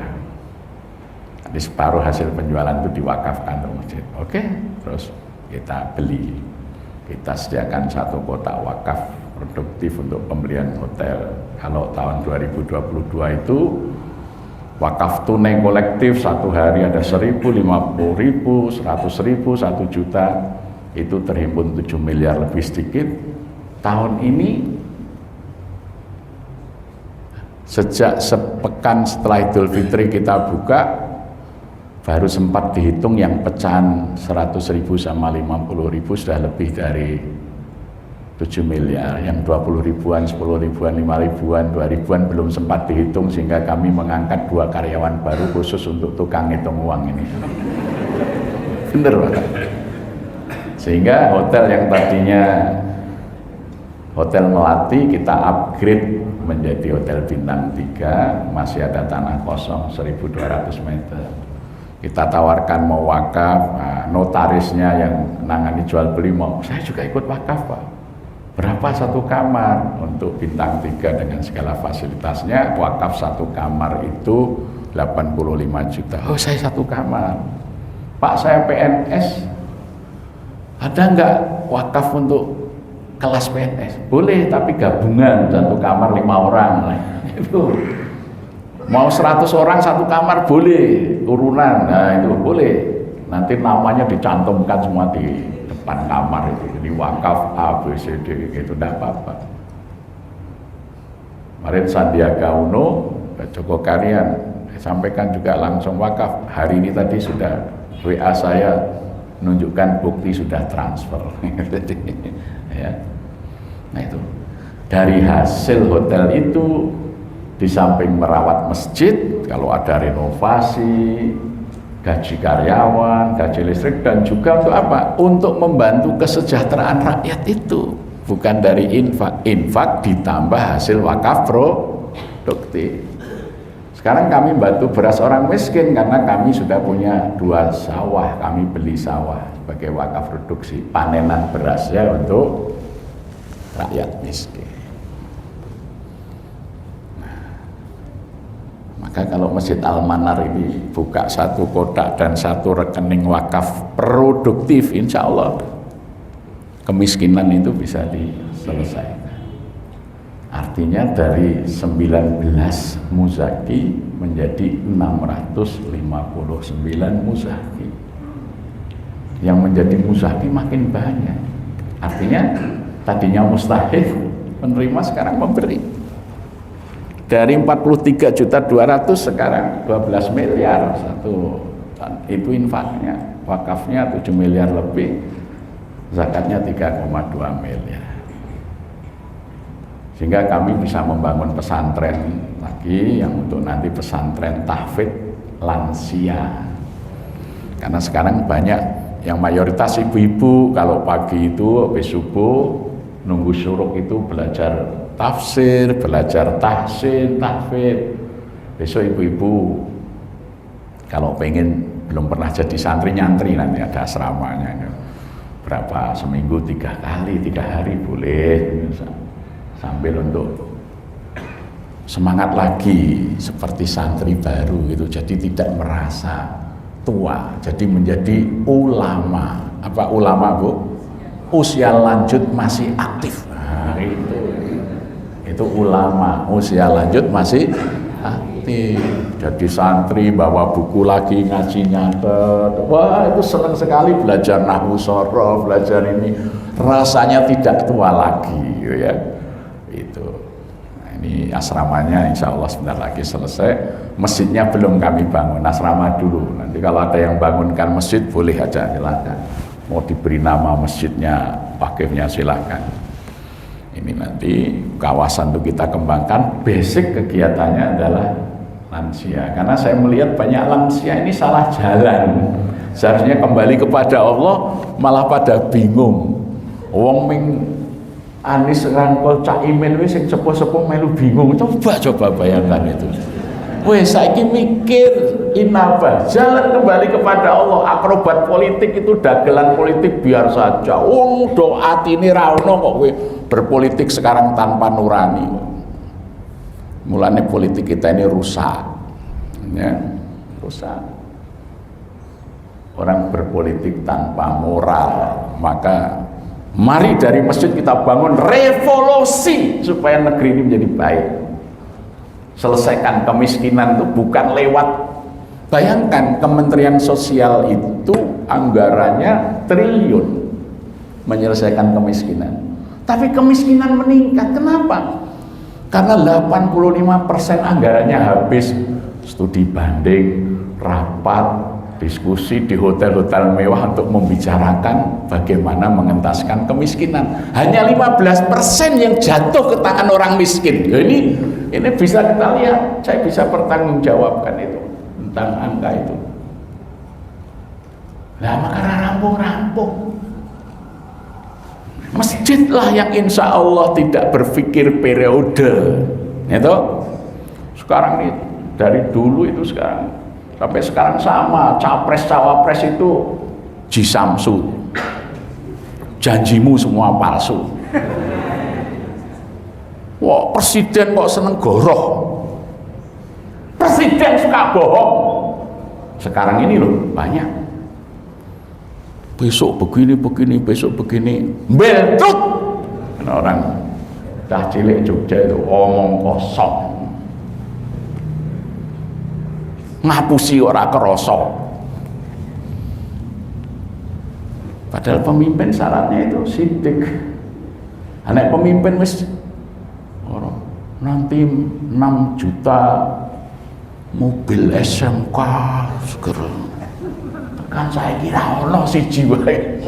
Nanti separuh hasil penjualan itu diwakafkan untuk masjid. Oke, terus kita beli. Kita sediakan 1 kotak wakaf produktif untuk pembelian hotel. Kalau tahun 2022 itu wakaf tunai kolektif 1 hari ada 1.000, 50.000, 100.000, 1 juta, itu terhimpun 7 miliar lebih sedikit. Tahun ini Sejak sepekan setelah Idul Fitri kita buka, baru sempat dihitung yang pecahan 100.000 sama 50.000 sudah lebih dari 7 miliar. Yang 20 ribuan, 10 ribuan, 5 ribuan, 2 ribuan belum sempat dihitung, sehingga kami mengangkat 2 karyawan baru khusus untuk tukang hitung uang ini. Bener Pak. Sehingga hotel yang tadinya Hotel Melati kita upgrade menjadi Hotel Bintang 3, masih ada tanah kosong 1.200 meter. Kita tawarkan mau wakaf, nah, notarisnya yang nangani jual beli mau, saya juga ikut wakaf Pak. Berapa satu kamar? Untuk Bintang 3 dengan segala fasilitasnya, wakaf satu kamar itu 85 juta. Oh saya satu kamar. Pak saya PNS, ada nggak wakaf untuk kelas PNS? Boleh, tapi gabungan satu kamar 5 orang. Itu mau 100 orang satu kamar boleh, urunan. Nah itu boleh. Nanti namanya dicantumkan semua di depan kamar itu. Jadi wakaf A, B, C, D gitu, tidak apa-apa. Kemarin Sandiaga Uno, Joko Karyan sampaikan juga langsung wakaf. Hari ini tadi sudah WA saya menunjukkan bukti sudah transfer. Ya. Nah itu dari hasil hotel itu, di samping merawat masjid, kalau ada renovasi, gaji karyawan, gaji listrik, dan juga untuk apa? Untuk membantu kesejahteraan rakyat itu. Bukan dari infak ditambah hasil wakaf produktif. Sekarang kami bantu beras orang miskin karena kami sudah punya 2 sawah, kami beli sawah sebagai wakaf produksi, panenan berasnya untuk rakyat miskin. Maka kalau Masjid Al-Manar ini buka satu kotak dan satu rekening wakaf produktif, insya Allah kemiskinan itu bisa diselesaikan. Artinya dari 19 muzaki menjadi 659 muzaki. Yang menjadi muzaki makin banyak. Artinya tadinya mustahil menerima, sekarang memberi. Dari 43.200.000 sekarang 12 miliar satu, itu infaknya, wakafnya 7 miliar lebih, zakatnya 3,2 miliar. Sehingga kami bisa membangun pesantren lagi yang untuk nanti pesantren tahfidz lansia. Karena sekarang banyak yang mayoritas ibu-ibu kalau pagi itu habis subuh nunggu syuruk itu belajar tafsir, belajar tahsin, tahfidz. Besok ibu-ibu kalau pengen belum pernah jadi santri, nyantri, nanti ada asramanya. Berapa seminggu 3 kali, 3 hari boleh, sambil untuk semangat lagi seperti santri baru gitu. Jadi tidak merasa tua, jadi menjadi ulama. Apa ulama Bu? Usia lanjut masih aktif. Nah, itu ulama, usia lanjut masih aktif. Jadi santri bawa buku lagi, ngaji nyatet, wah itu senang sekali belajar nahwu shorof, belajar ini, rasanya tidak tua lagi ya. Itu nah, ini asramanya insya Allah sebentar lagi selesai. Masjidnya belum kami bangun, asrama dulu. Nanti kalau ada yang bangunkan masjid boleh aja, silakan. Mau diberi nama masjidnya, pakainya silakan. Ini nanti kawasan untuk kita kembangkan. Basic kegiatannya adalah lansia, karena saya melihat banyak lansia ini salah jalan. Seharusnya kembali kepada Allah, malah pada bingung. Wong ming Anies rangkul Cak Imin wis sing sepuh-sepuh melu bingung. Coba bayangkan itu. Wes saiki mikir inaba, jalan kembali kepada Allah. Akrobat politik itu dagelan politik biar saja. Wong doa atine ra ono kok kowe berpolitik sekarang tanpa nurani. Mulane politik kita ini rusak. Ya, rusak. Orang berpolitik tanpa moral, maka mari dari masjid kita bangun revolusi supaya negeri ini menjadi baik. Selesaikan kemiskinan itu bukan lewat, bayangkan Kementerian Sosial itu anggarannya triliun menyelesaikan kemiskinan, tapi kemiskinan meningkat. Kenapa? Karena 85% anggarannya habis studi banding, rapat, diskusi di hotel-hotel mewah untuk membicarakan bagaimana mengentaskan kemiskinan. Hanya 15% yang jatuh ke tangan orang miskin. Ini bisa kita lihat, saya bisa pertanggungjawabkan itu tentang angka itu. Nah, makanya rampung-rampung. Masjidlah yang insya Allah tidak berpikir periode. Itu sekarang ini dari dulu itu sekarang sampai sekarang sama, capres cawapres itu jisamsu, janjimu semua palsu. Wah, presiden kok seneng goroh, presiden suka bohong. Sekarang ini loh banyak, besok begini, besok begini, bentuk orang dah cilik Jogja itu omong kosong, ngapusi ora kerasa. Padahal pemimpin syaratnya itu sidik. Anak pemimpin wis nanti 6 juta mobil SMK segera. Kan saya kira ono siji wae.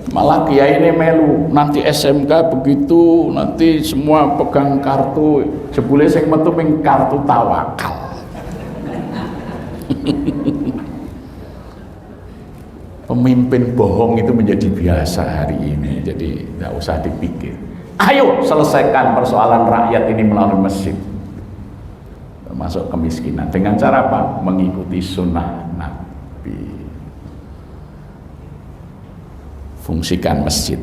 Malah kiai ini melu nanti SMK begitu, nanti semua pegang kartu, jebule sing metu ping kartu tawakal. Pemimpin bohong itu menjadi biasa hari ini, jadi tidak usah dipikir. Ayo selesaikan persoalan rakyat ini melalui masjid, termasuk kemiskinan. Dengan cara apa? Mengikuti sunnah Nabi. Fungsikan masjid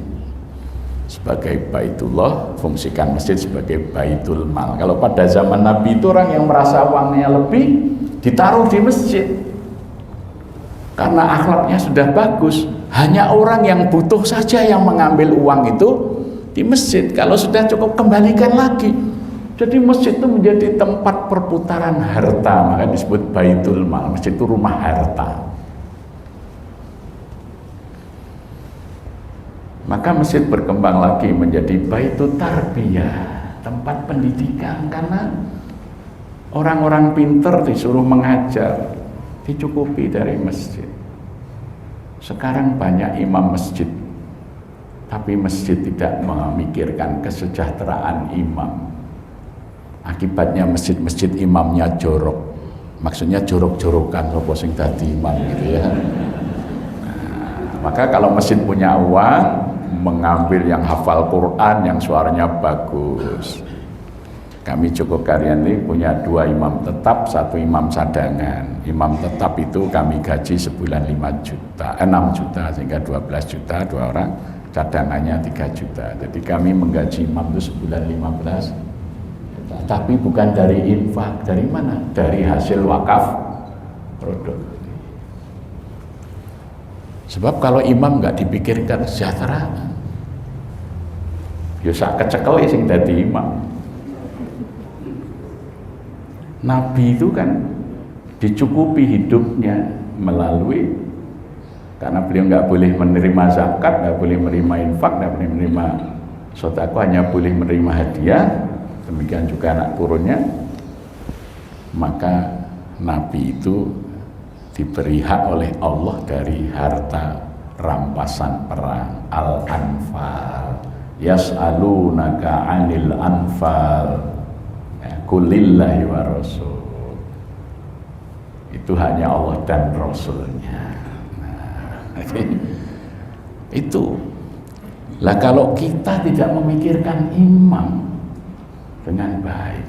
sebagai baitullah, fungsikan masjid sebagai baitul mal. Kalau pada zaman Nabi itu orang yang merasa uangnya lebih ditaruh di masjid karena akhlaknya sudah bagus. Hanya orang yang butuh saja yang mengambil uang itu di masjid. Kalau sudah cukup kembalikan lagi. Jadi masjid itu menjadi tempat perputaran harta, maka disebut baitul mal. Masjid itu rumah harta. Maka masjid berkembang lagi menjadi baitul tarbiyah, tempat pendidikan, karena orang-orang pinter disuruh mengajar, dicukupi dari masjid. Sekarang banyak imam masjid, tapi masjid tidak memikirkan kesejahteraan imam. Akibatnya masjid-masjid imamnya jorok, maksudnya jorok-jorokan sapa sing dadi imam gitu ya. Maka kalau masjid punya uang, mengambil yang hafal Quran, yang suaranya bagus. Kami Joko Karyani punya 2 imam tetap, 1 imam cadangan. Imam tetap itu kami gaji sebulan 6 juta, sehingga 12 juta 2 orang, cadangannya 3 juta. Jadi kami menggaji imam itu sebulan 15 juta. Tapi bukan dari infak, dari mana? Dari hasil wakaf produk. Sebab kalau imam nggak dipikirkan kesejahteraan, ya sak kecekel sing dadi imam. Nabi itu kan dicukupi hidupnya melalui, karena beliau nggak boleh menerima zakat, nggak boleh menerima infak, nggak boleh menerima sedekah, hanya boleh menerima hadiah. Demikian juga anak turunnya. Maka Nabi itu diberi hak oleh Allah dari harta rampasan perang. Al-Anfal, yas'alunaka 'anil anfal, kulillahi wa rasul. Itu hanya Allah dan Rasulnya. Nah, itu lah, kalau kita tidak memikirkan imam dengan baik,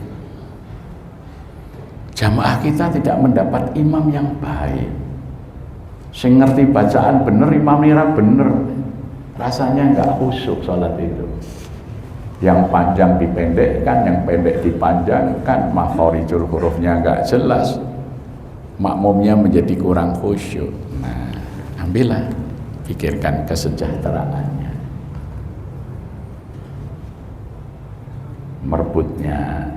jamaah kita tidak mendapat imam yang baik, sing ngerti bacaan bener, imam nira bener, rasanya nggak khusyuk sholat itu. Yang panjang dipendekkan, yang pendek dipanjangkan, makhorijul hurufnya nggak jelas, makmumnya menjadi kurang khusyuk. Nah, ambillah, pikirkan kesejahteraannya, merebutnya,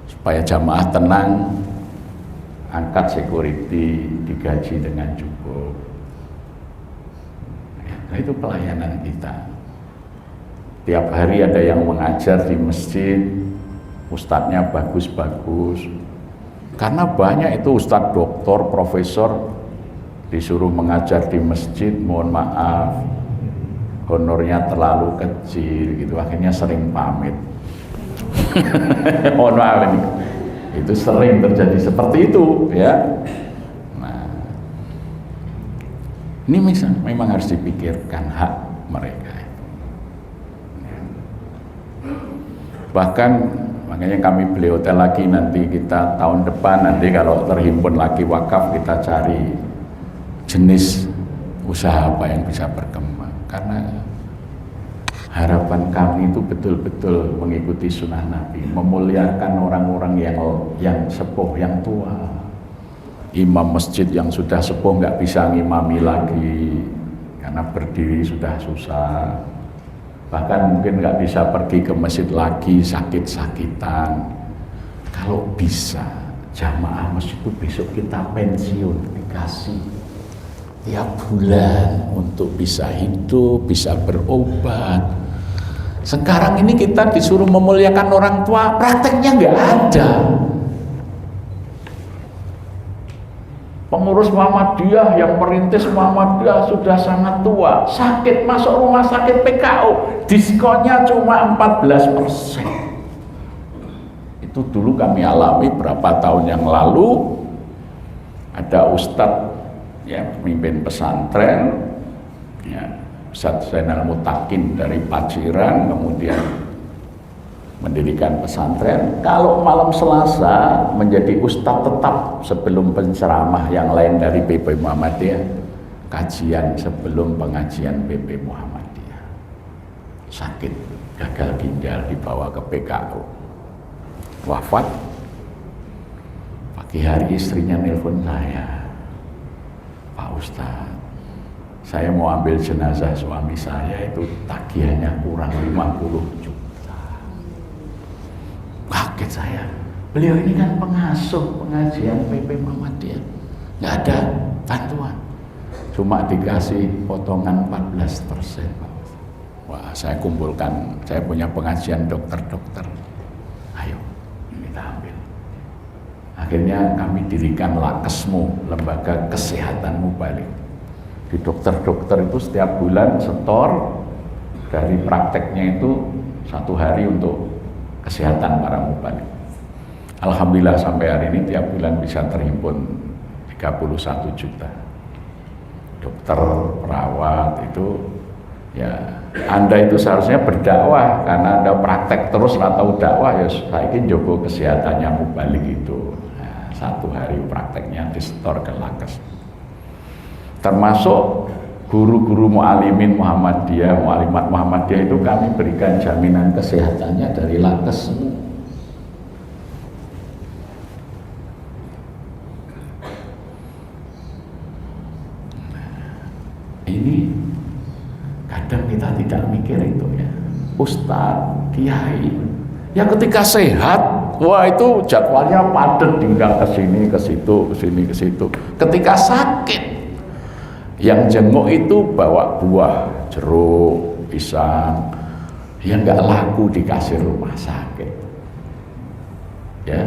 supaya jamaah tenang, angkat security, digaji dengan cukup. Nah, itu pelayanan kita. Tiap hari ada yang mengajar di masjid, ustadznya bagus-bagus. Karena banyak itu ustadz doktor, profesor disuruh mengajar di masjid, mohon maaf, honornya terlalu kecil gitu, akhirnya sering pamit. Mohon maaf ini. Itu sering terjadi seperti itu ya. Nah, ini memang harus dipikirkan hak mereka. Bahkan makanya kami beli hotel lagi, nanti kita tahun depan nanti kalau terhimpun lagi wakaf, kita cari jenis usaha apa yang bisa berkembang, karena harapan kami itu betul-betul mengikuti sunnah Nabi, memuliakan orang-orang yang sepuh, yang tua. Imam masjid yang sudah sepuh nggak bisa ngimami lagi karena berdiri sudah susah, bahkan mungkin nggak bisa pergi ke masjid lagi, sakit-sakitan. Kalau bisa jamaah masjid itu besok kita pensiun, dikasih tiap bulan untuk bisa hidup, bisa berobat. Sekarang ini kita disuruh memuliakan orang tua, prakteknya nggak ada. Pengurus Muhammadiyah yang merintis Muhammadiyah sudah sangat tua, sakit masuk rumah sakit PKO, diskonnya cuma 14%. Itu dulu kami alami berapa tahun yang lalu. Ada ustadz ya, pemimpin pesantren ya, Ustadz Zainal Mutakin dari Paciran, kemudian mendirikan pesantren. Kalau malam Selasa menjadi ustadz tetap sebelum penceramah yang lain dari PP Muhammadiyah, kajian sebelum pengajian PP Muhammadiyah. Sakit, gagal ginjal, dibawa ke PKO, wafat. Pagi hari istrinya nelpon saya, Pak Ustadz, saya mau ambil jenazah suami saya, itu tagihannya kurang 50 juta. Kaget saya, beliau ini kan pengasuh pengajian PP Muhammadiyah, nggak ada bantuan, cuma dikasih potongan 14%. Wah, saya kumpulkan, saya punya pengajian dokter-dokter, ayo kita ambil. Akhirnya kami dirikan Lakesmu, lembaga kesehatan mubalik. Di dokter-dokter itu setiap bulan setor dari prakteknya itu 1 hari untuk kesehatan para mubalik. Alhamdulillah sampai hari ini tiap bulan bisa terhimpun 31 juta. Dokter, perawat itu ya, Anda itu seharusnya berdakwah, karena Anda praktek terus atau dakwah ya, saya ingin jogo kesehatannya mubalik itu. 1 hari prakteknya disetor ke Lakes. Termasuk guru-guru mu'alimin Muhammadiyah, mu'alimat Muhammadiyah itu kami berikan jaminan kesehatannya dari Lakes. Ini kadang kita tidak mikir itu ya. Ustadz, kiai, ya ketika sehat, wah itu jadwalnya padat, diundang ke sini, ke situ, ke sini, ke situ. Ketika sakit, yang jenguk itu bawa buah, jeruk, pisang, yang nggak laku dikasih rumah sakit. Ya,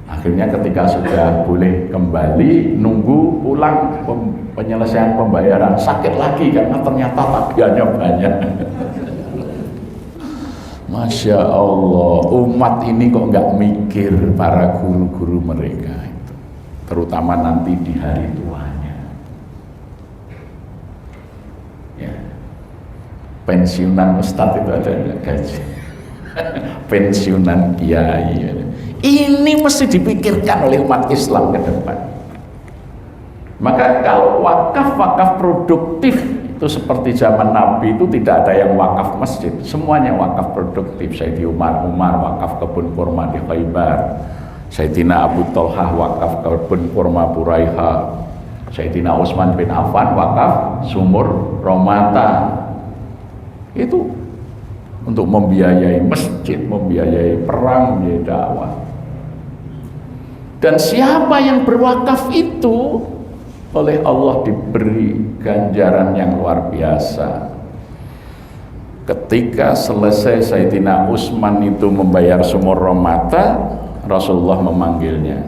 akhirnya ketika sudah boleh kembali, nunggu pulang penyelesaian pembayaran, sakit lagi karena ternyata tagihannya banyak. Masya Allah, umat ini kok nggak mikir para guru-guru mereka itu, terutama nanti di hari tuanya. Ya, pensiunan ustadz itu ada gaji, pensiunan kiai. Ini mesti dipikirkan oleh umat Islam ke depan. Maka kalau wakaf produktif itu seperti zaman Nabi, itu tidak ada yang wakaf masjid, semuanya wakaf produktif. Sayyidina Umar wakaf kebun kurma di Khaybar, Sayyidina Abu Thalhah wakaf kebun kurma Buraiha, Sayyidina Utsman bin Affan wakaf sumur Romata. Itu untuk membiayai masjid, membiayai perang, membiayai dakwah. Dan siapa yang berwakaf itu oleh Allah diberi ganjaran yang luar biasa. Ketika selesai Sayyidina Utsman itu membayar sumur mata, Rasulullah memanggilnya.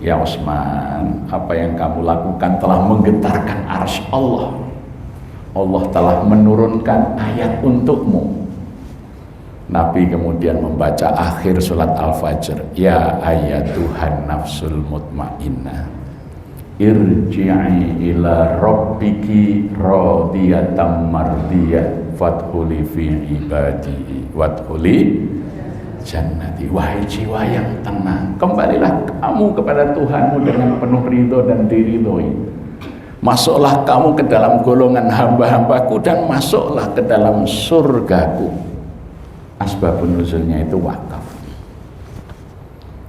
Ya Utsman, apa yang kamu lakukan telah menggetarkan arsy Allah. Allah telah menurunkan ayat untukmu. Nabi kemudian membaca akhir surat Al-Fajr, ya ayyatuhan nafsul mutmainnah, irji'i ila rabbiki radiyatan mardiyah fadkhuli fi ibadi wadkhuli jannati. Wahai jiwa yang tenang, kembalilah kamu kepada Tuhanmu dengan penuh ridho dan diridhoi. Masuklah kamu ke dalam golongan hamba-hambaku dan masuklah ke dalam surgaku. Asbabun nuzulnya itu wakaf.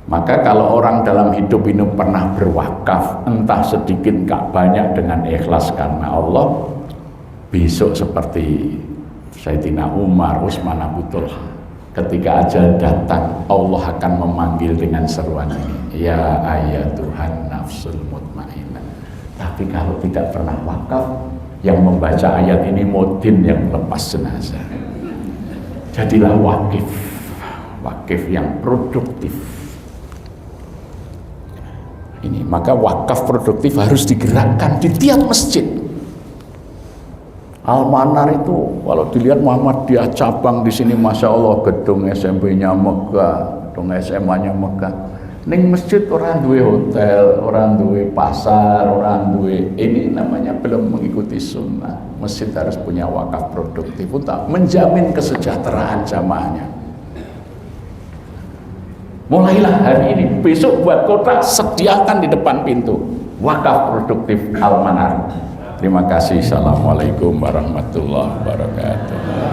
Maka kalau orang dalam hidup ini pernah berwakaf, entah sedikit gak banyak dengan ikhlas karena Allah, besok seperti Sayyidina Umar, Utsman, Abu Talha, ketika ajal datang Allah akan memanggil dengan seruan ini, ya ayyatuhan nafsul mutmainnah. Tapi kalau tidak pernah wakaf, yang membaca ayat ini mudin yang lepas jenazah. Jadilah wakif yang produktif. Ini maka wakaf produktif harus digerakkan di tiap masjid. Al-Manar itu kalau dilihat Muhammadiyah cabang di sini, masya Allah, gedung SMP-nya megah, gedung SMA-nya megah. Ning masjid orang duwe hotel, orang duwe pasar, orang duwe ini namanya belum mengikuti sunnah. Masjid harus punya wakaf produktif untuk menjamin kesejahteraan jamaahnya. Mulailah hari ini, besok buat kotak, sediakan di depan pintu wakaf produktif Al-Manar. Terima kasih. Assalamualaikum warahmatullahi wabarakatuh.